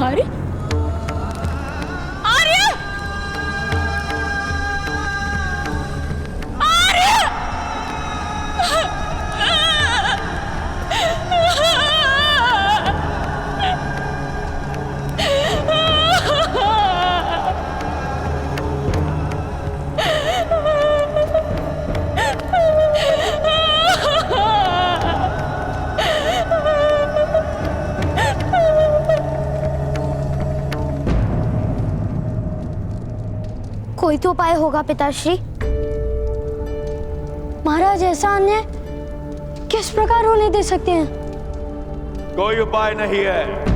आर्य, आर्य, आर्य! कोई तो उपाय होगा पिताश्री। महाराज ऐसा अन्याय किस प्रकार होने दे सकते हैं? कोई उपाय नहीं है।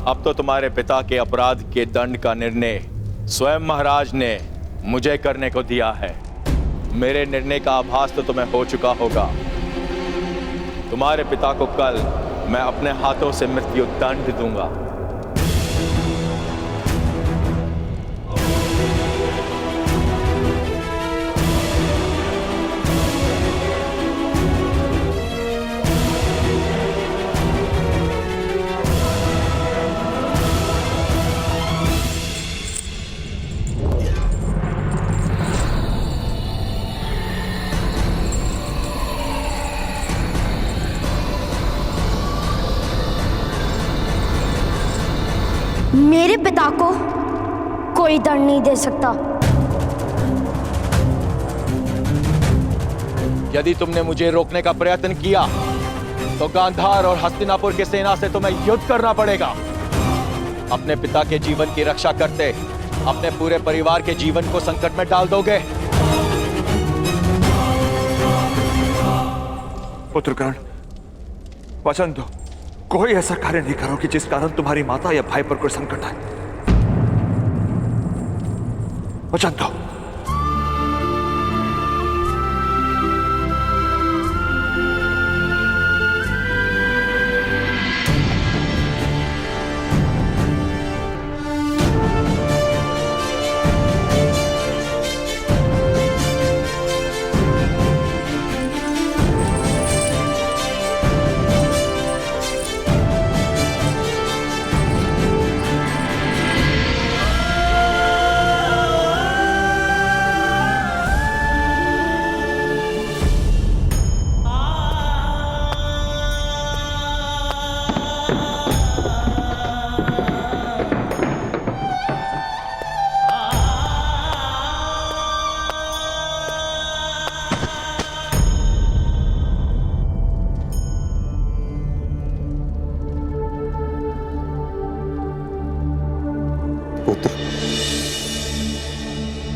अब तो तुम्हारे पिता के अपराध के दंड का निर्णय स्वयं महाराज ने मुझे करने को दिया है। मेरे निर्णय का आभास तो तुम्हें हो चुका होगा। तुम्हारे पिता को कल मैं अपने हाथों से मृत्यु दंड दूंगा। मेरे पिता को कोई दंड नहीं दे सकता। यदि तुमने मुझे रोकने का प्रयत्न किया तो गांधार और हस्तिनापुर की सेना से तुम्हें युद्ध करना पड़ेगा। अपने पिता के जीवन की रक्षा करते अपने पूरे परिवार के जीवन को संकट में डाल दोगे। पुत्रगण, वचन दो, कोई ऐसा कार्य नहीं करो कि जिस कारण तुम्हारी माता या भाई पर कोई संकट आए। वचन दो।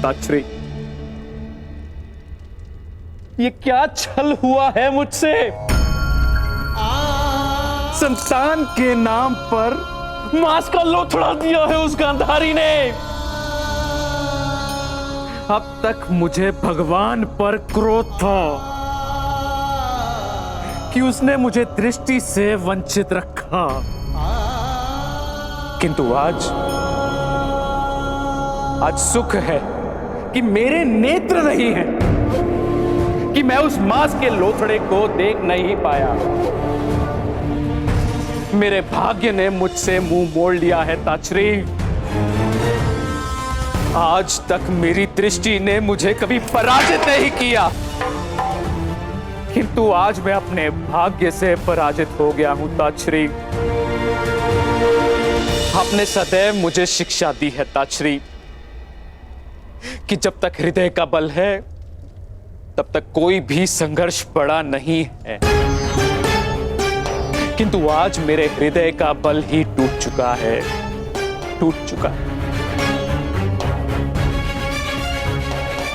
ताक्षरी, ये क्या छल हुआ है मुझसे? संतान के नाम पर मांस का लोथड़ा दिया है उस गांधारी ने। अब तक मुझे भगवान पर क्रोध था कि उसने मुझे दृष्टि से वंचित रखा, किंतु आज सुख है कि मेरे नेत्र नहीं हैं, कि मैं उस मांस के लोथड़े को देख नहीं पाया। मेरे भाग्य ने मुझसे मुंह मोड़ लिया है ताक्षरी। आज तक मेरी दृष्टि ने मुझे कभी पराजित नहीं किया, किंतु आज मैं अपने भाग्य से पराजित हो गया हूं ताक्षरी। आपने सदैव मुझे शिक्षा दी है ताक्षरी कि जब तक हृदय का बल है तब तक कोई भी संघर्ष बड़ा नहीं है, किंतु आज मेरे हृदय का बल ही टूट चुका है, टूट चुका है।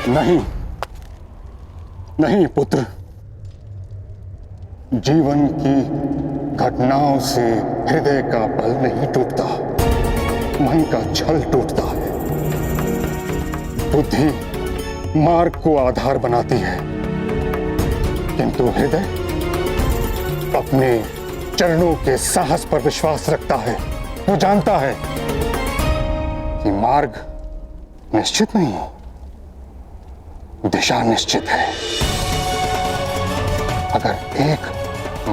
नहीं नहीं पुत्र, जीवन की घटनाओं से हृदय का बल नहीं टूटता, मन का छल टूटता है। बुद्धि मार्ग को आधार बनाती है, किंतु हृदय अपने चरणों के साहस पर विश्वास रखता है। वो जानता है कि मार्ग निश्चित नहीं, दिशा निश्चित है। अगर एक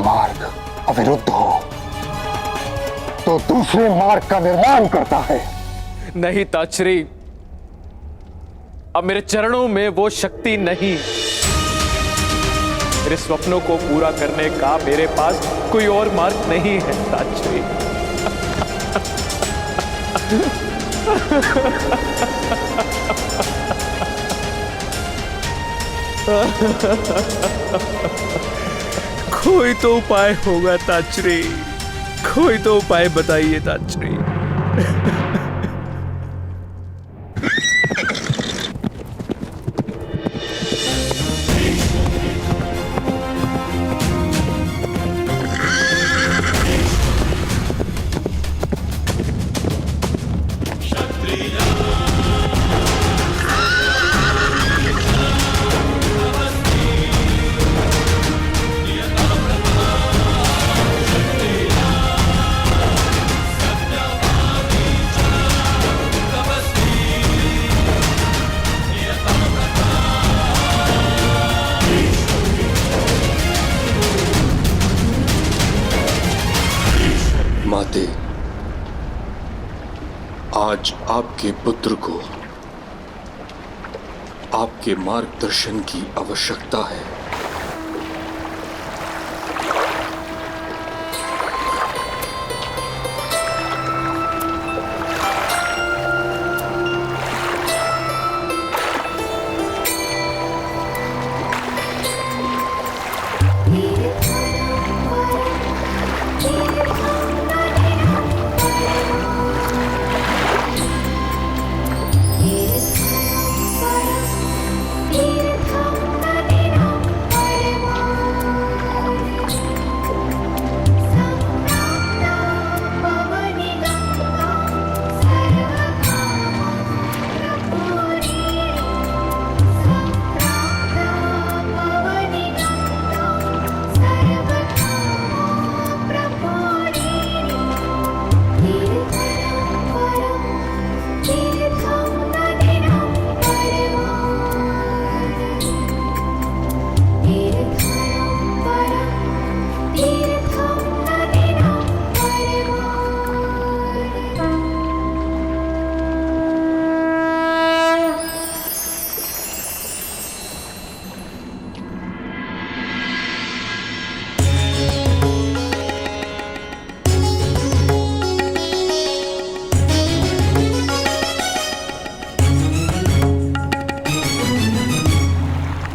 मार्ग अविरुद्ध हो तो दूसरे मार्ग का निर्माण करता है। नहीं ताक्षरी, अब मेरे चरणों में वो शक्ति नहीं। मेरे स्वप्नों को पूरा करने का मेरे पास कोई और मार्ग नहीं है ताक्षरी। कोई तो उपाय होगा ताक्षरी, कोई तो उपाय बताइए ताक्षरी। माते, आज आपके पुत्र को आपके मार्गदर्शन की आवश्यकता है।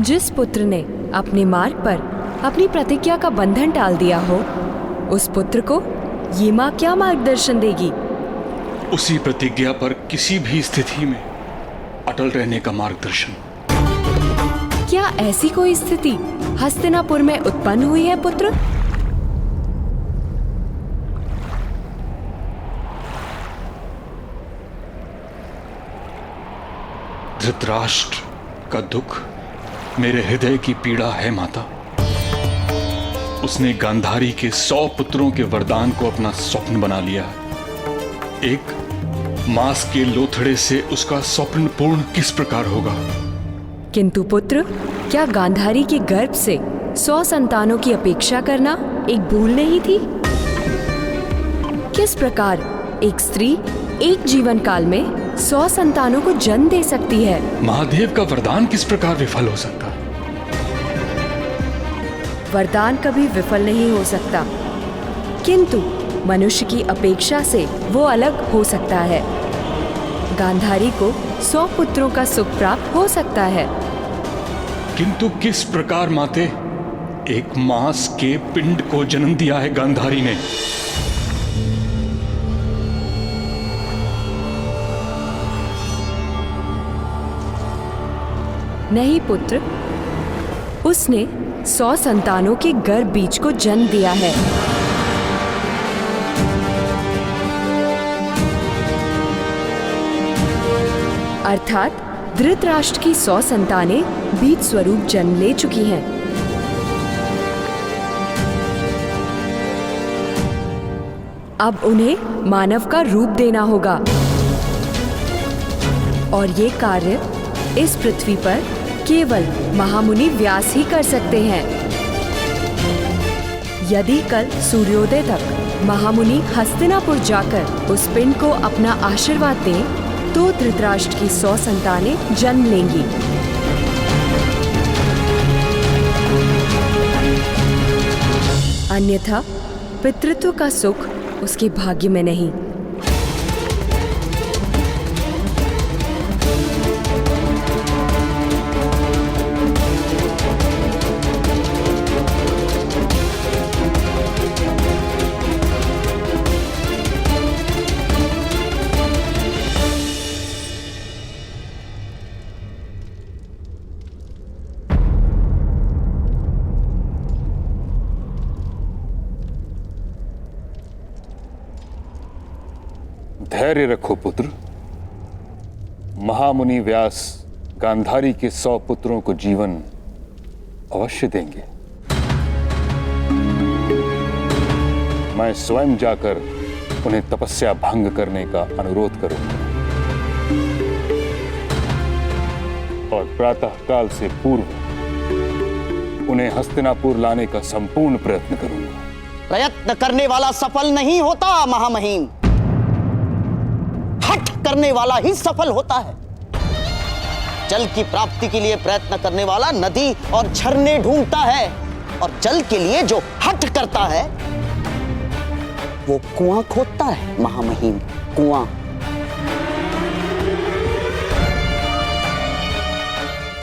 जिस पुत्र ने अपने मार्ग पर अपनी प्रतिज्ञा का बंधन टाल दिया हो, उस पुत्र को ये माँ क्या मार्गदर्शन देगी? उसी प्रतिज्ञा पर किसी भी स्थिति में अटल रहने का मार्गदर्शन। क्या ऐसी कोई स्थिति हस्तिनापुर में उत्पन्न हुई है पुत्र? धृतराष्ट्र का दुख मेरे हृदय की पीड़ा है माता। उसने गांधारी के 100 पुत्रों के वरदान को अपना स्वप्न बना लिया। एक मांस के लोथड़े से उसका स्वप्न पूर्ण किस प्रकार होगा? किंतु पुत्र, क्या गांधारी के गर्भ से 100 संतानों की अपेक्षा करना एक भूल नहीं थी? किस प्रकार एक स्त्री एक जीवन काल में 100 संतानों को जन्म दे सकती है? महादेव का वरदान किस प्रकार विफल हो सकता? वरदान कभी विफल नहीं हो सकता, किंतु मनुष्य की अपेक्षा से वो अलग हो सकता है। गांधारी को 100 पुत्रों का सुख प्राप्त हो सकता है। किंतु किस प्रकार माते? एक मांस के पिंड को जन्म दिया है गांधारी ने। नहीं पुत्र, उसने 100 संतानों के गर्भ बीज को जन्म दिया है। अर्थात धृतराष्ट्र की 100 संतानें बीज स्वरूप जन्म ले चुकी हैं। अब उन्हें मानव का रूप देना होगा और ये कार्य इस पृथ्वी पर केवल महामुनि व्यास ही कर सकते हैं। यदि कल सूर्योदय तक महामुनि हस्तिनापुर जाकर उस पिंड को अपना आशीर्वाद दें, तो धृतराष्ट्र की 100 संतानें जन्म लेंगी। अन्यथा पितृत्व का सुख उसके भाग्य में नहीं। धैर्य रखो पुत्र। महामुनि व्यास गांधारी के 100 पुत्रों को जीवन अवश्य देंगे। मैं स्वयं जाकर उन्हें तपस्या भंग करने का अनुरोध करूंगा और प्रातः काल से पूर्व उन्हें हस्तिनापुर लाने का संपूर्ण प्रयत्न करूंगा। प्रयत्न करने वाला सफल नहीं होता महामहिम, हठ करने वाला ही सफल होता है। जल की प्राप्ति के लिए प्रयत्न करने वाला नदी और झरने ढूंढता है, और जल के लिए जो हठ करता है वो कुआं खोदता है महामहिम, कुआं।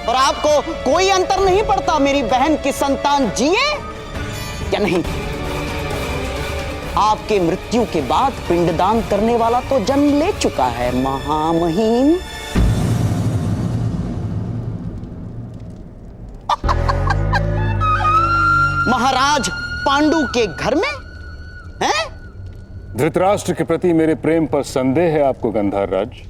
और आपको कोई अंतर नहीं पड़ता मेरी बहन की संतान जिए या नहीं। आपके मृत्यु के बाद पिंडदान करने वाला तो जन्म ले चुका है महामहिम। महाराज पांडु के घर में हैं? धृतराष्ट्र के प्रति मेरे प्रेम पर संदेह है आपको गंधार राज?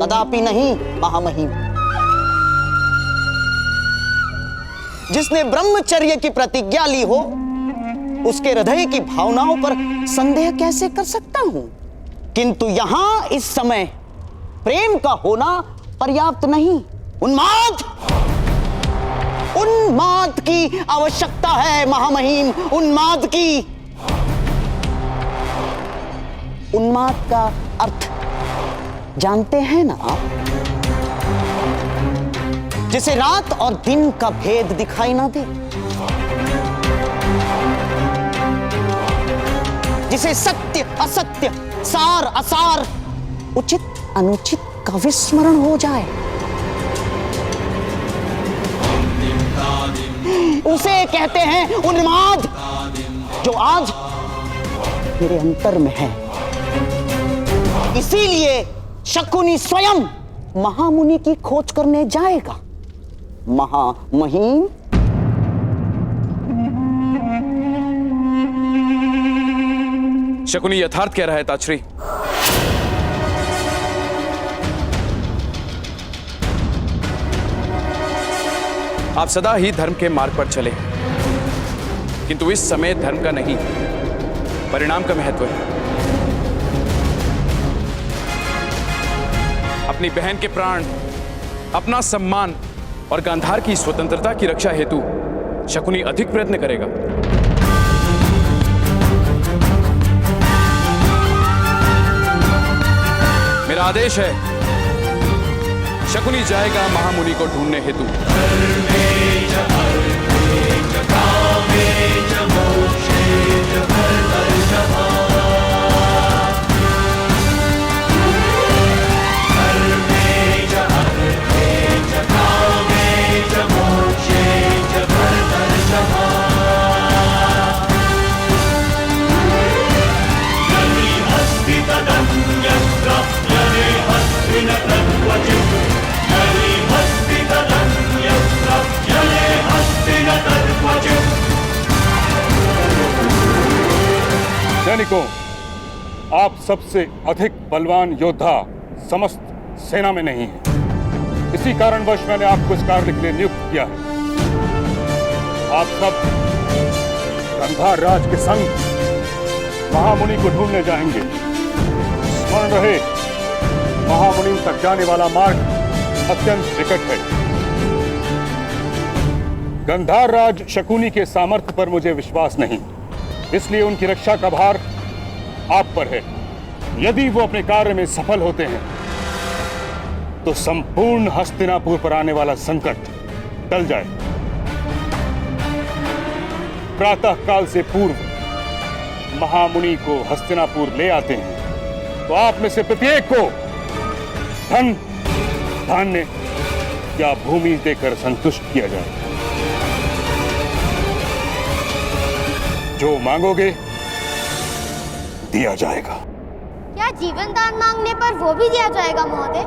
कदापि नहीं महामहिम। जिसने ब्रह्मचर्य की प्रतिज्ञा ली हो उसके हृदय की भावनाओं पर संदेह कैसे कर सकता हूं? किंतु यहां इस समय प्रेम का होना पर्याप्त नहीं। उन्माद, उन्माद की आवश्यकता है महामहिम, उन्माद की। उन्माद का अर्थ जानते हैं ना आप? जिसे रात और दिन का भेद दिखाई ना दे, जिसे सत्य असत्य, सार असार, उचित अनुचित का विस्मरण हो जाए, उसे कहते हैं उन्माद, जो आज मेरे अंतर में है। इसीलिए शकुनी स्वयं महामुनि की खोज करने जाएगा महामहिम। शकुनी यथार्थ कह रहा है ताचरी। आप सदा ही धर्म के मार्ग पर चले, किंतु इस समय धर्म का नहीं, परिणाम का महत्व है। अपनी बहन के प्राण, अपना सम्मान और गांधार की स्वतंत्रता की रक्षा हेतु शकुनी अधिक प्रयत्न करेगा। मेरा आदेश है, शकुनी जाएगा महामुनि को ढूंढने हेतु। सैनिकों, आप सबसे अधिक बलवान योद्धा समस्त सेना में नहीं है। इसी कारणवश मैंने आपको इस कार्य के लिए नियुक्त किया है। आप सब गंधार राज के संग महामुनि को ढूंढने जाएंगे। स्मरण रहे, महामुनि तक जाने वाला मार्ग अत्यंत निकट है। गंधार राज शकुनी के सामर्थ्य पर मुझे विश्वास नहीं, इसलिए उनकी रक्षा का भार आप पर है। यदि वो अपने कार्य में सफल होते हैं तो संपूर्ण हस्तिनापुर पर आने वाला संकट टल जाए। प्रातः काल से पूर्व महामुनि को हस्तिनापुर ले आते हैं तो आप में से प्रत्येक को धन, धान्य या भूमि देकर संतुष्ट किया जाए। जो मांगोगे दिया जाएगा। क्या जीवन दान मांगने पर वो भी दिया जाएगा महोदय?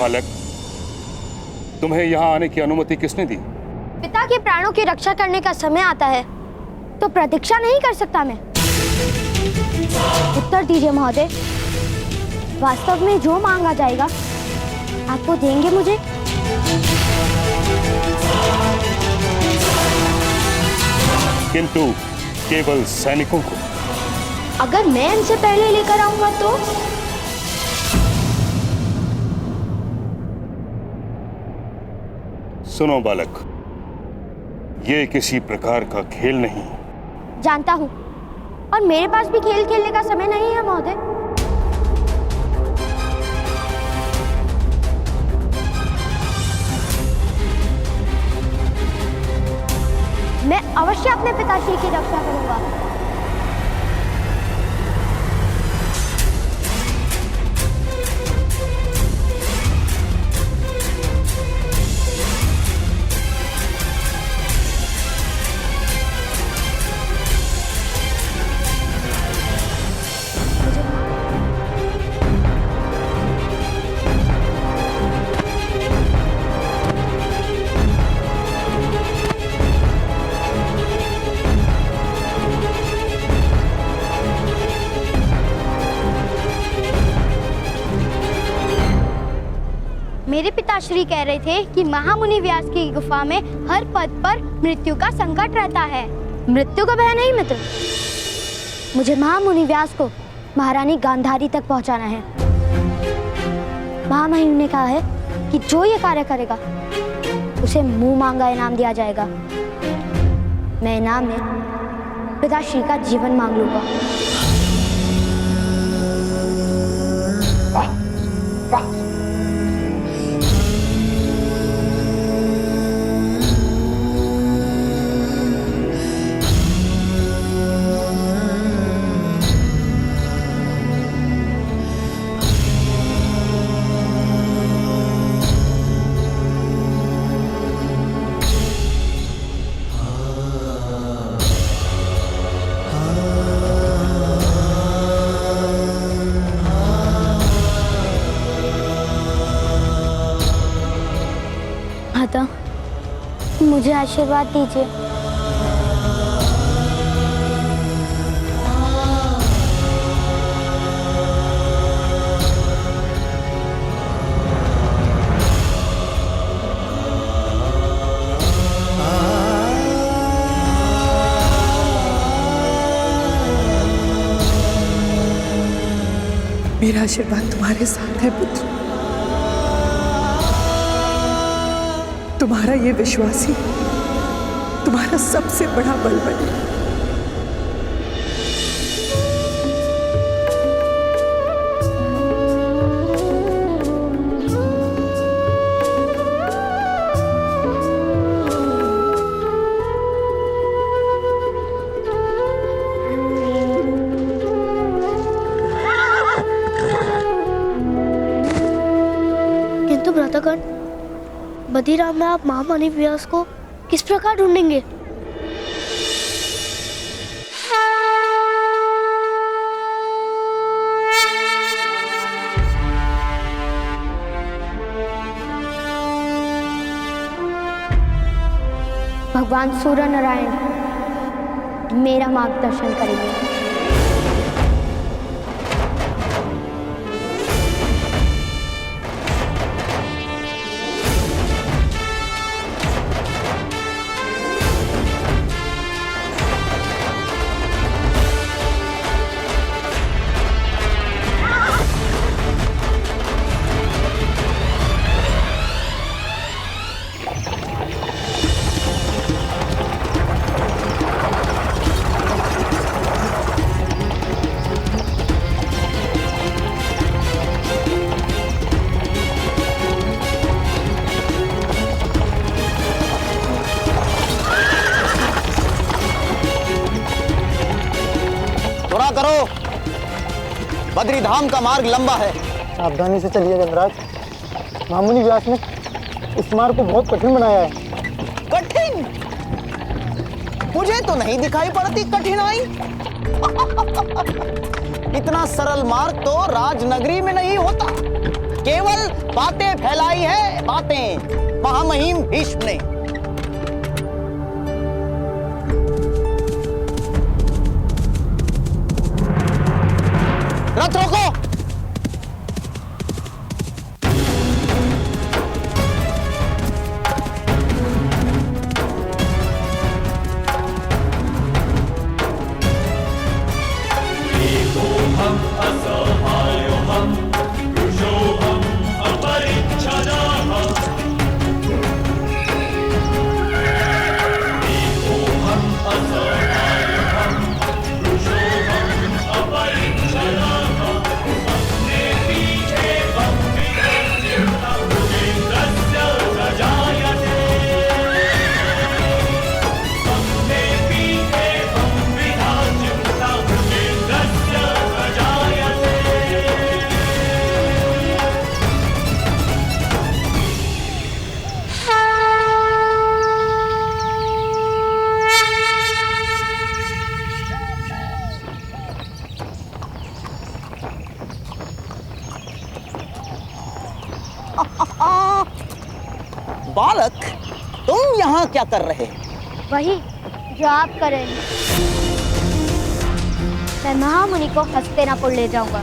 बालक, तुम्हें यहाँ आने की अनुमति किसने दी? पिता के प्राणों की रक्षा करने का समय आता है तो प्रतीक्षा नहीं कर सकता मैं। उत्तर दीजिए महोदय, वास्तव में जो मांगा जाएगा आप वो देंगे मुझे? किंतु केवल सैनिकों को। अगर मैं इनसे पहले लेकर आऊंगा तो? सुनो बालक, ये किसी प्रकार का खेल नहीं। जानता हूँ, और मेरे पास भी खेल खेलने का समय नहीं है महोदय। मैं अवश्य अपने पिताश्री की रक्षा करूंगा। मेरे पिताश्री कह रहे थे कि महामुनि व्यास की गुफा में हर पद पर मृत्यु का संकट रहता है। मृत्यु का भय नहीं मित्र, मुझे महामुनि व्यास को महारानी गांधारी तक पहुंचाना है। महामहिम ने कहा है कि जो ये कार्य करेगा उसे मुंह मांगा इनाम दिया जाएगा। मैं इनाम में पिताश्री का जीवन मांग लूंगा। माता, मुझे आशीर्वाद दीजिए। मेरा आशीर्वाद तुम्हारे साथ है पुत्र। तुम्हारा ये विश्वास ही तुम्हारा सबसे बड़ा बल बने। किंतु भ्रातागण, बद्रीराम में आप महामुनि व्यास को किस प्रकार ढूंढेंगे? भगवान सूर्य नारायण मेरा मार्गदर्शन करेंगे। करो, बद्री धाम का मार्ग लंबा है। सावधानी से चलिए गंधराज, महामुनि व्यास ने इस मार्ग को बहुत कठिन बनाया है। कठिन? मुझे तो नहीं दिखाई पड़ती कठिनाई। इतना सरल मार्ग तो राजनगरी में नहीं होता। केवल बातें फैलाई है, बातें, महामहिम भीष्म ने। रथ रोको। बालक, तुम यहाँ क्या कर रहे? वही जो आप करें। मैं महामुनि को हस्तिनापुर ले जाऊंगा।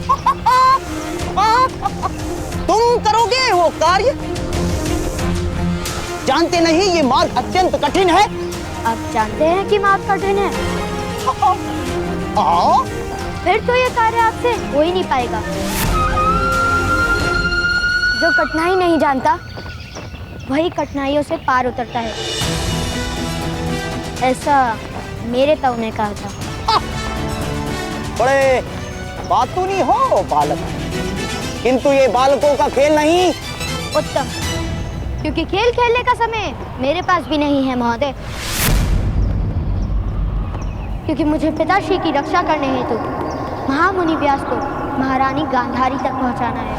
तुम करोगे वो कार्य? जानते नहीं ये मार्ग अत्यंत कठिन है? आप जानते हैं कि मार्ग कठिन है। फिर तो ये कार्य आपसे हो ही नहीं पाएगा। जो कठिनाई नहीं जानता वही कठिनाइयों से पार उतरता है, ऐसा मेरे ताऊ ने कहा था। बड़े बातूनी हो बालक, किंतु ये बालकों का खेल नहीं। उत्तम, क्योंकि खेल खेलने का समय मेरे पास भी नहीं है महोदय, क्योंकि मुझे पिताश्री की रक्षा करने हेतु महामुनि व्यास को महारानी गांधारी तक पहुंचाना है।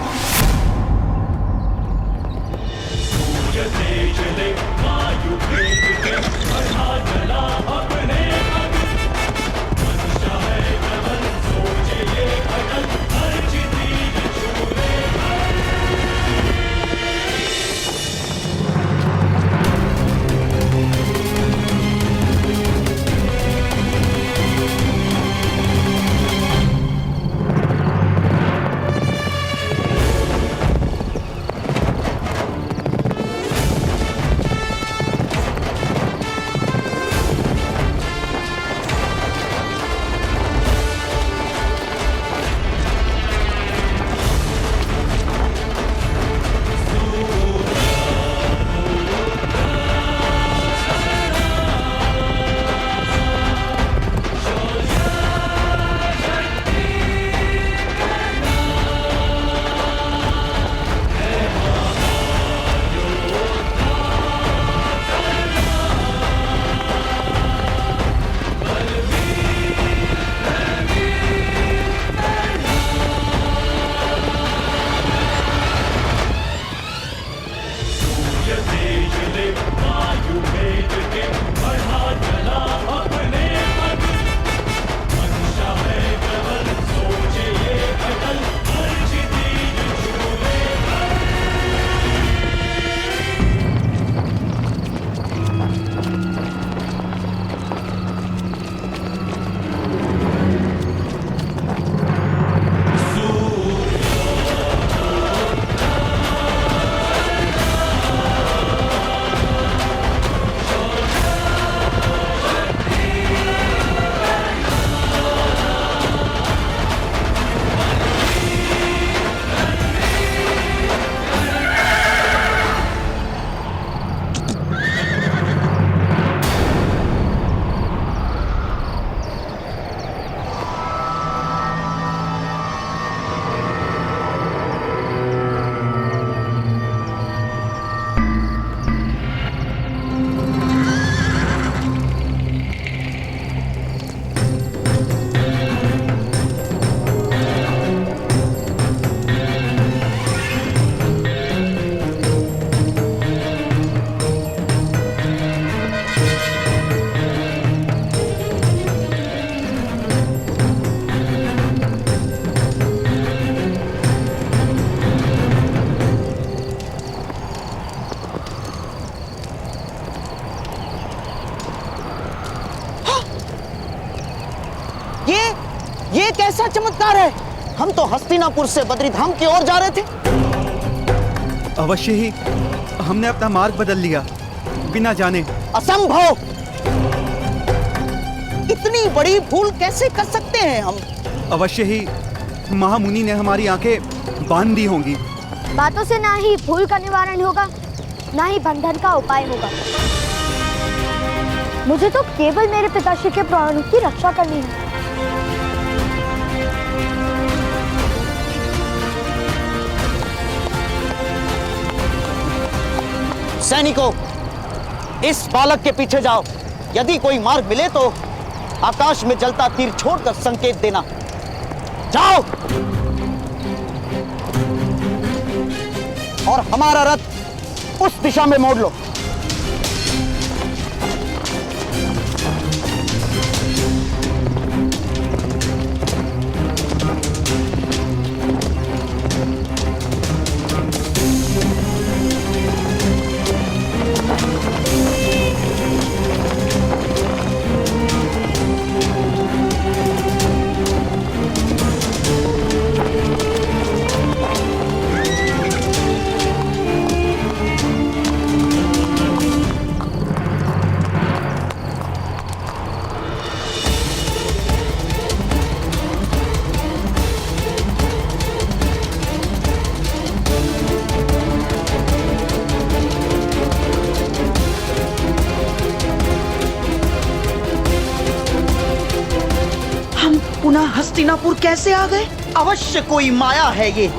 समाचार है? हम तो हस्तिनापुर से बद्रीधाम की ओर जा रहे थे। अवश्य ही हमने अपना मार्ग बदल लिया बिना जाने। असंभव! इतनी बड़ी भूल कैसे कर सकते हैं हम? अवश्य ही महामुनि ने हमारी आंखें बांध दी होंगी। बातों से ना ही भूल का निवारण होगा, ना ही बंधन का उपाय होगा। मुझे तो केवल मेरे पिताश्री के प्राणों की रक्षा करनी है। सैनिकों, इस बालक के पीछे जाओ। यदि कोई मार्ग मिले तो आकाश में जलता तीर छोड़कर संकेत देना। जाओ। और हमारा रथ उस दिशा में मोड़ लो। पुनः हस्तिनापुर कैसे आ गए? अवश्य कोई माया है ये।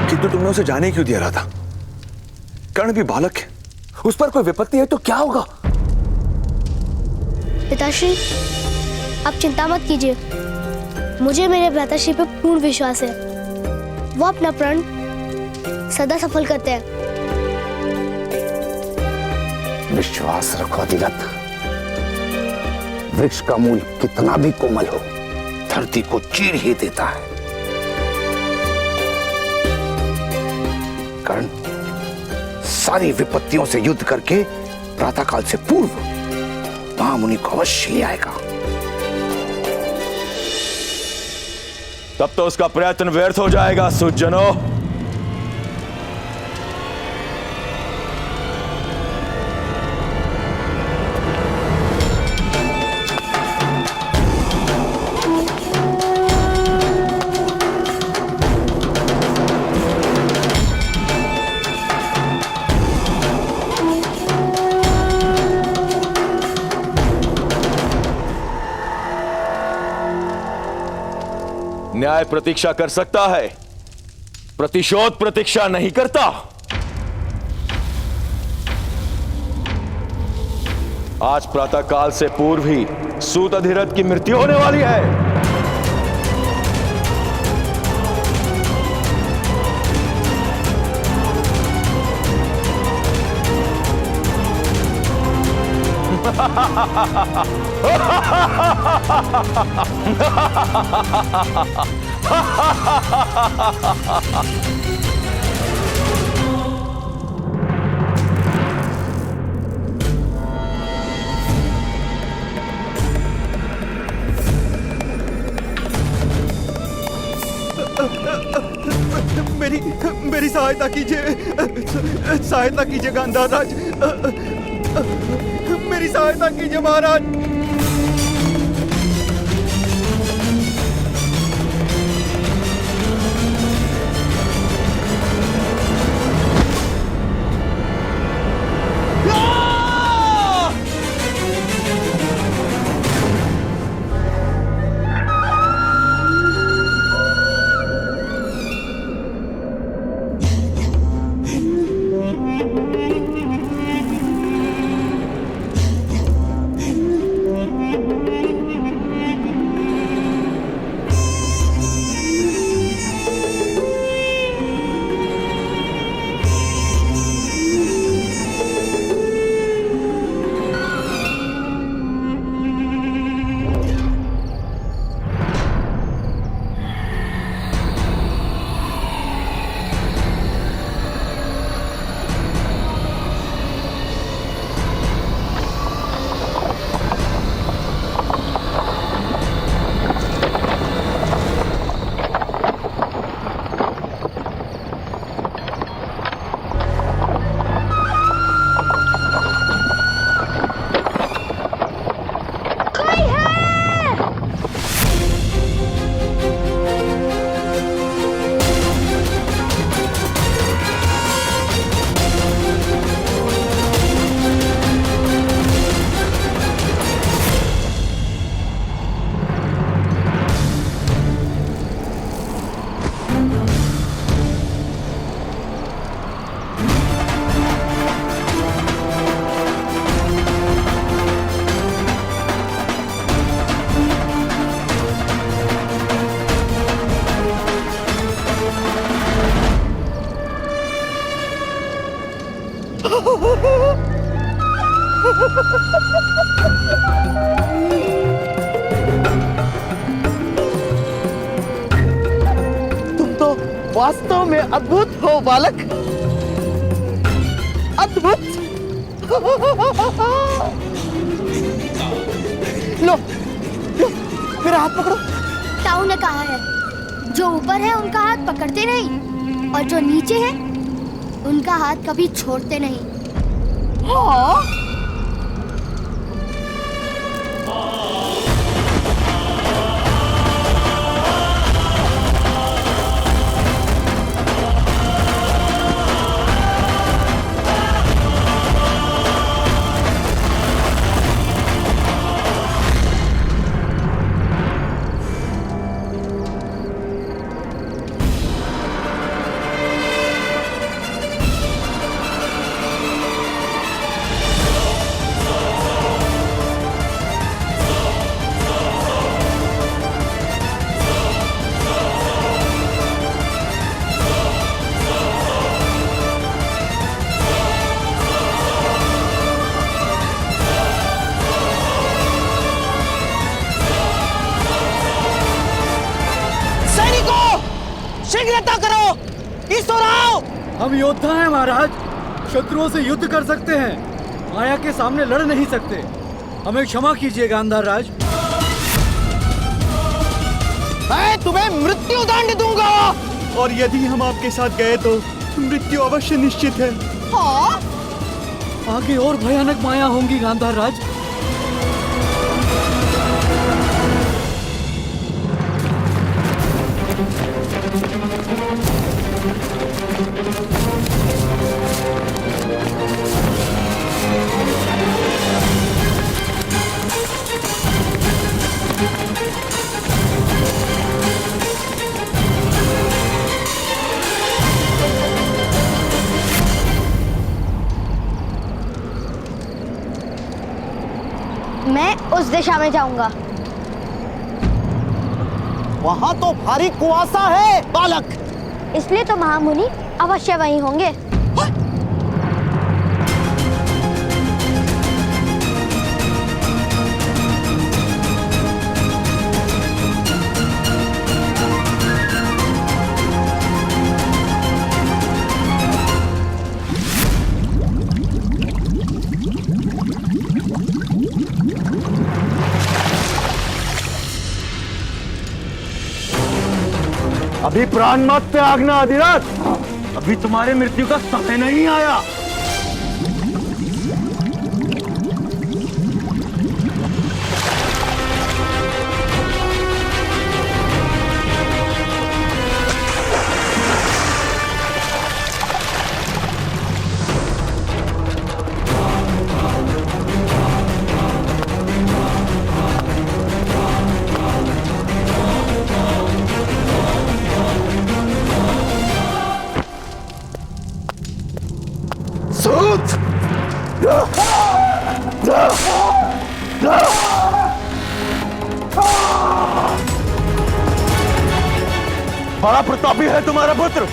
किंतु तुमने उसे जाने क्यों दिया रहा था? कर्ण भी बालक है, उस पर कोई विपत्ति है तो क्या होगा? पिताश्री, आप चिंता मत कीजिए। मुझे मेरे पिताश्री पर पूर्ण विश्वास है। वो अपना प्रण सदा सफल करते हैं। विश्वास रखो अधिरथ। वृक्ष का मूल कितना भी कोमल हो, धरती को चीर ही देता है। कर्ण सारी विपत्तियों से युद्ध करके प्रातःकाल से पूर्व महामुनि को अवश्य ले आएगा। तब तो उसका प्रयत्न व्यर्थ हो जाएगा सुजनों। न्याय प्रतीक्षा कर सकता है, प्रतिशोध प्रतीक्षा नहीं करता। आज प्रातःकाल से पूर्व ही सूत अधिरथ की मृत्यु होने वाली है। मेरी सहायता कीजिए, सहायता कीजिए गांधार राज, मेरी सहायता कीजिए महाराज। तुम तो वास्तव में अद्भुत हो बालक, अद्भुत। लो लो मेरा हाथ पकड़ो। ताऊ ने कहा है जो ऊपर है उनका हाथ पकड़ते नहीं और जो नीचे है उनका हाथ कभी छोड़ते नहीं। हाँ? शीघ्रता करो, ईश्वर आओ। हम योद्धा हैं महाराज, शत्रुओं से युद्ध कर सकते हैं, माया के सामने लड़ नहीं सकते। हमें क्षमा कीजिए गांधार राज। मैं तुम्हें मृत्यु दंड दूंगा। और यदि हम आपके साथ गए तो मृत्यु अवश्य निश्चित है। हाँ? आगे और भयानक माया होंगी गांधार राज। उस दिशा में जाऊंगा। वहां तो भारी कुआसा है बालक। इसलिए तो महामुनि अवश्य वहीं होंगे। अभी प्राण मत त्यागना अधिरथ, अभी तुम्हारे मृत्यु का समय नहीं आया। बड़ा प्रतापी है तुम्हारा पुत्र,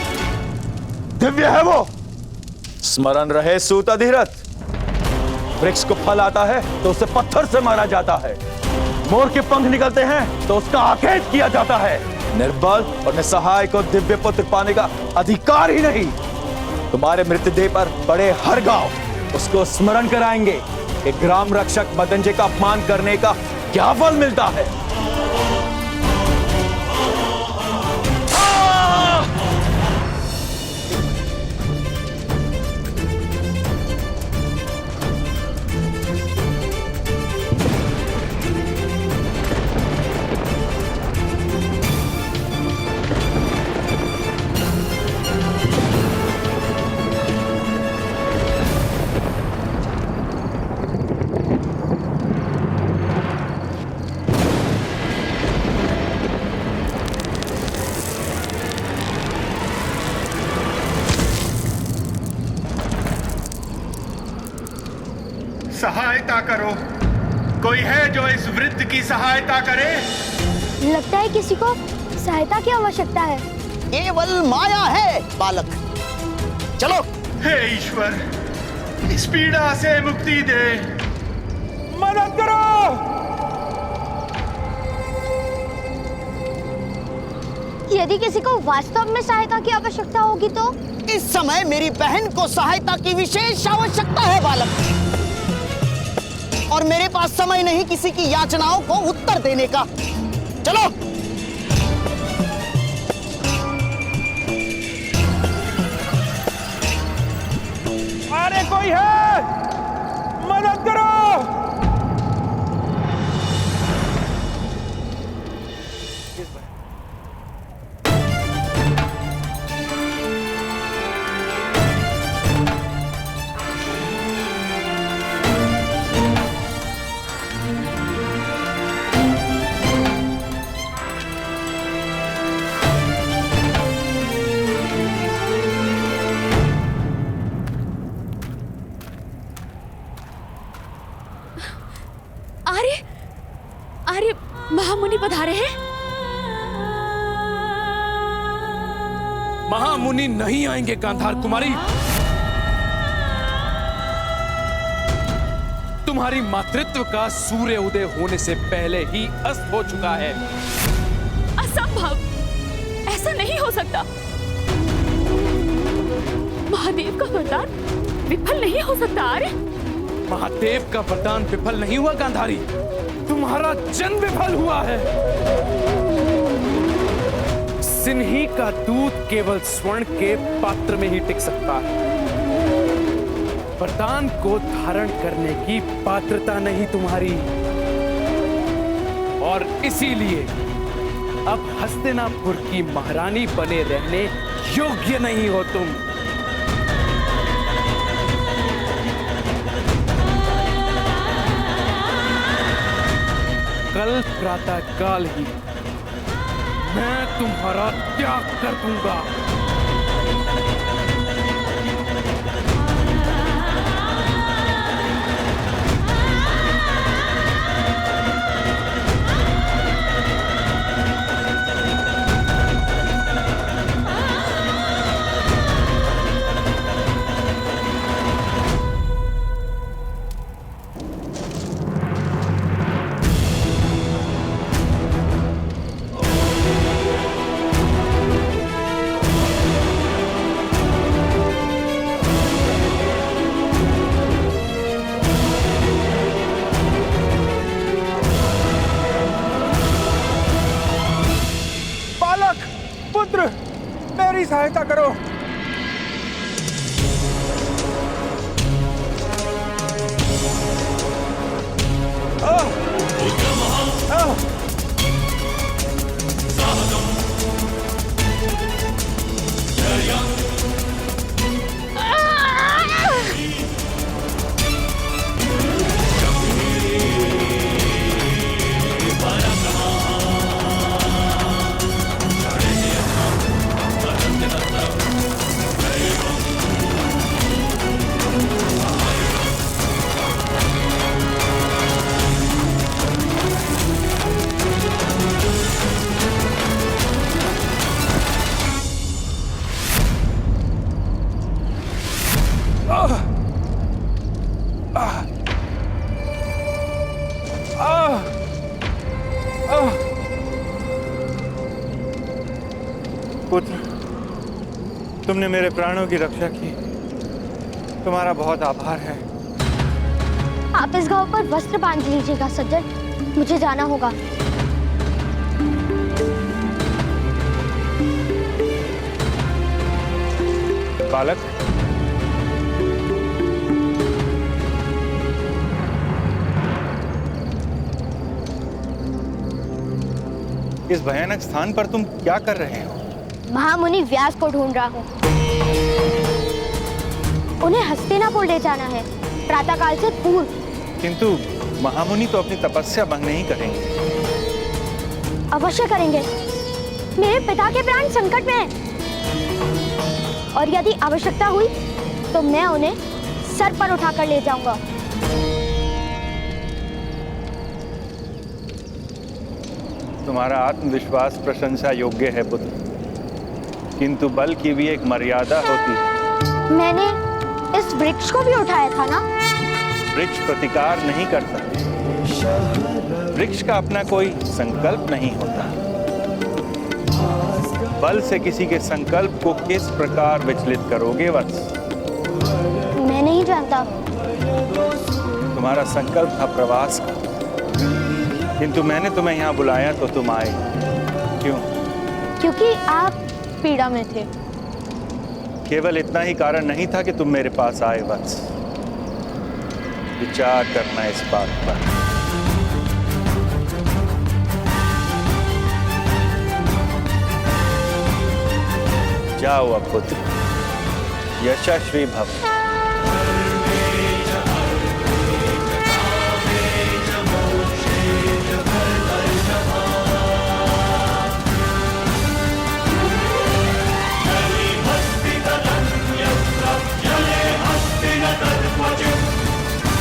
दिव्य है वो। स्मरण रहे सूत अधिरथ, वृक्ष को फल आता है तो उसे पत्थर से मारा जाता है, मोर के पंख निकलते हैं तो उसका आखेट किया जाता है। निर्बल और निसहाय को दिव्य पुत्र पाने का अधिकार ही नहीं। तुम्हारे मृतदेह पर पड़े हर गांव उसको स्मरण कराएंगे कि ग्राम रक्षक मदनजय का अपमान करने का क्या फल मिलता है। सहायता करो, कोई है जो इस वृद्ध की सहायता करे? लगता है किसी को सहायता की आवश्यकता है। केवल माया है बालक, चलो। हे ईश्वर, इस पीड़ा से मुक्ति दे, मदद करो। यदि किसी को वास्तव में सहायता की आवश्यकता होगी तो? इस समय मेरी बहन को सहायता की विशेष आवश्यकता है बालक, और मेरे पास समय नहीं किसी की याचनाओं को उत्तर देने का। चलो। अरे कोई है, मदद करो। अरे महामुनि पधारे हैं। महामुनि नहीं आएंगे गांधार कुमारी। तुम्हारी मातृत्व का सूर्य उदय होने से पहले ही अस्त हो चुका है। असंभव, ऐसा नहीं हो सकता। महादेव का वरदान विफल नहीं हो सकता। अरे महादेव का वरदान विफल नहीं हुआ गांधारी, तुम्हारा जन्म विफल हुआ है। सिन्ही का दूध केवल स्वर्ण के पात्र में ही टिक सकता है। वरदान को धारण करने की पात्रता नहीं तुम्हारी, और इसीलिए अब हस्तिनापुर की महारानी बने रहने योग्य नहीं हो तुम। कल प्रातः काल ही मैं तुम्हारा त्याग कर दूंगा। पुत्र, मेरी सहायता करो। पुत्र, तुमने मेरे प्राणों की रक्षा की, तुम्हारा बहुत आभार है। आप इस घाव पर वस्त्र बांध लीजिएगा सज्जन, मुझे जाना होगा। बालक, इस भयानक स्थान पर तुम क्या कर रहे हो? महामुनि व्यास को ढूंढ रहा हूँ। उन्हें हस्तिनापुर ले जाना है, प्रातःकाल से पूर्व। किंतु महामुनि तो अपनी तपस्या भंग नहीं करेंगे। अवश्य करेंगे, मेरे पिता के प्राण संकट में हैं। और यदि आवश्यकता हुई तो मैं उन्हें सर पर उठाकर ले जाऊंगा। तुम्हारा आत्मविश्वास प्रशंसा योग्य है पुत्र, किंतु बल की भी एक मर्यादा होती है। मैंने इस वृक्ष को भी उठाया था ना? वृक्ष प्रतिकार नहीं करता, वृक्ष का अपना कोई संकल्प नहीं होता। बल से किसी के संकल्प को किस प्रकार विचलित करोगे वत्स? मैं नहीं जानता। तुम्हारा संकल्प था प्रवास का, किंतु मैंने तुम्हें यहाँ बुलाया तो तुम आए। क्यों? क्योंकि आप पीड़ा में थे। केवल इतना ही कारण नहीं था कि तुम मेरे पास आए वत्स। विचार करना इस बात पर। जाओ अब पुत्र, यशस्वी भव।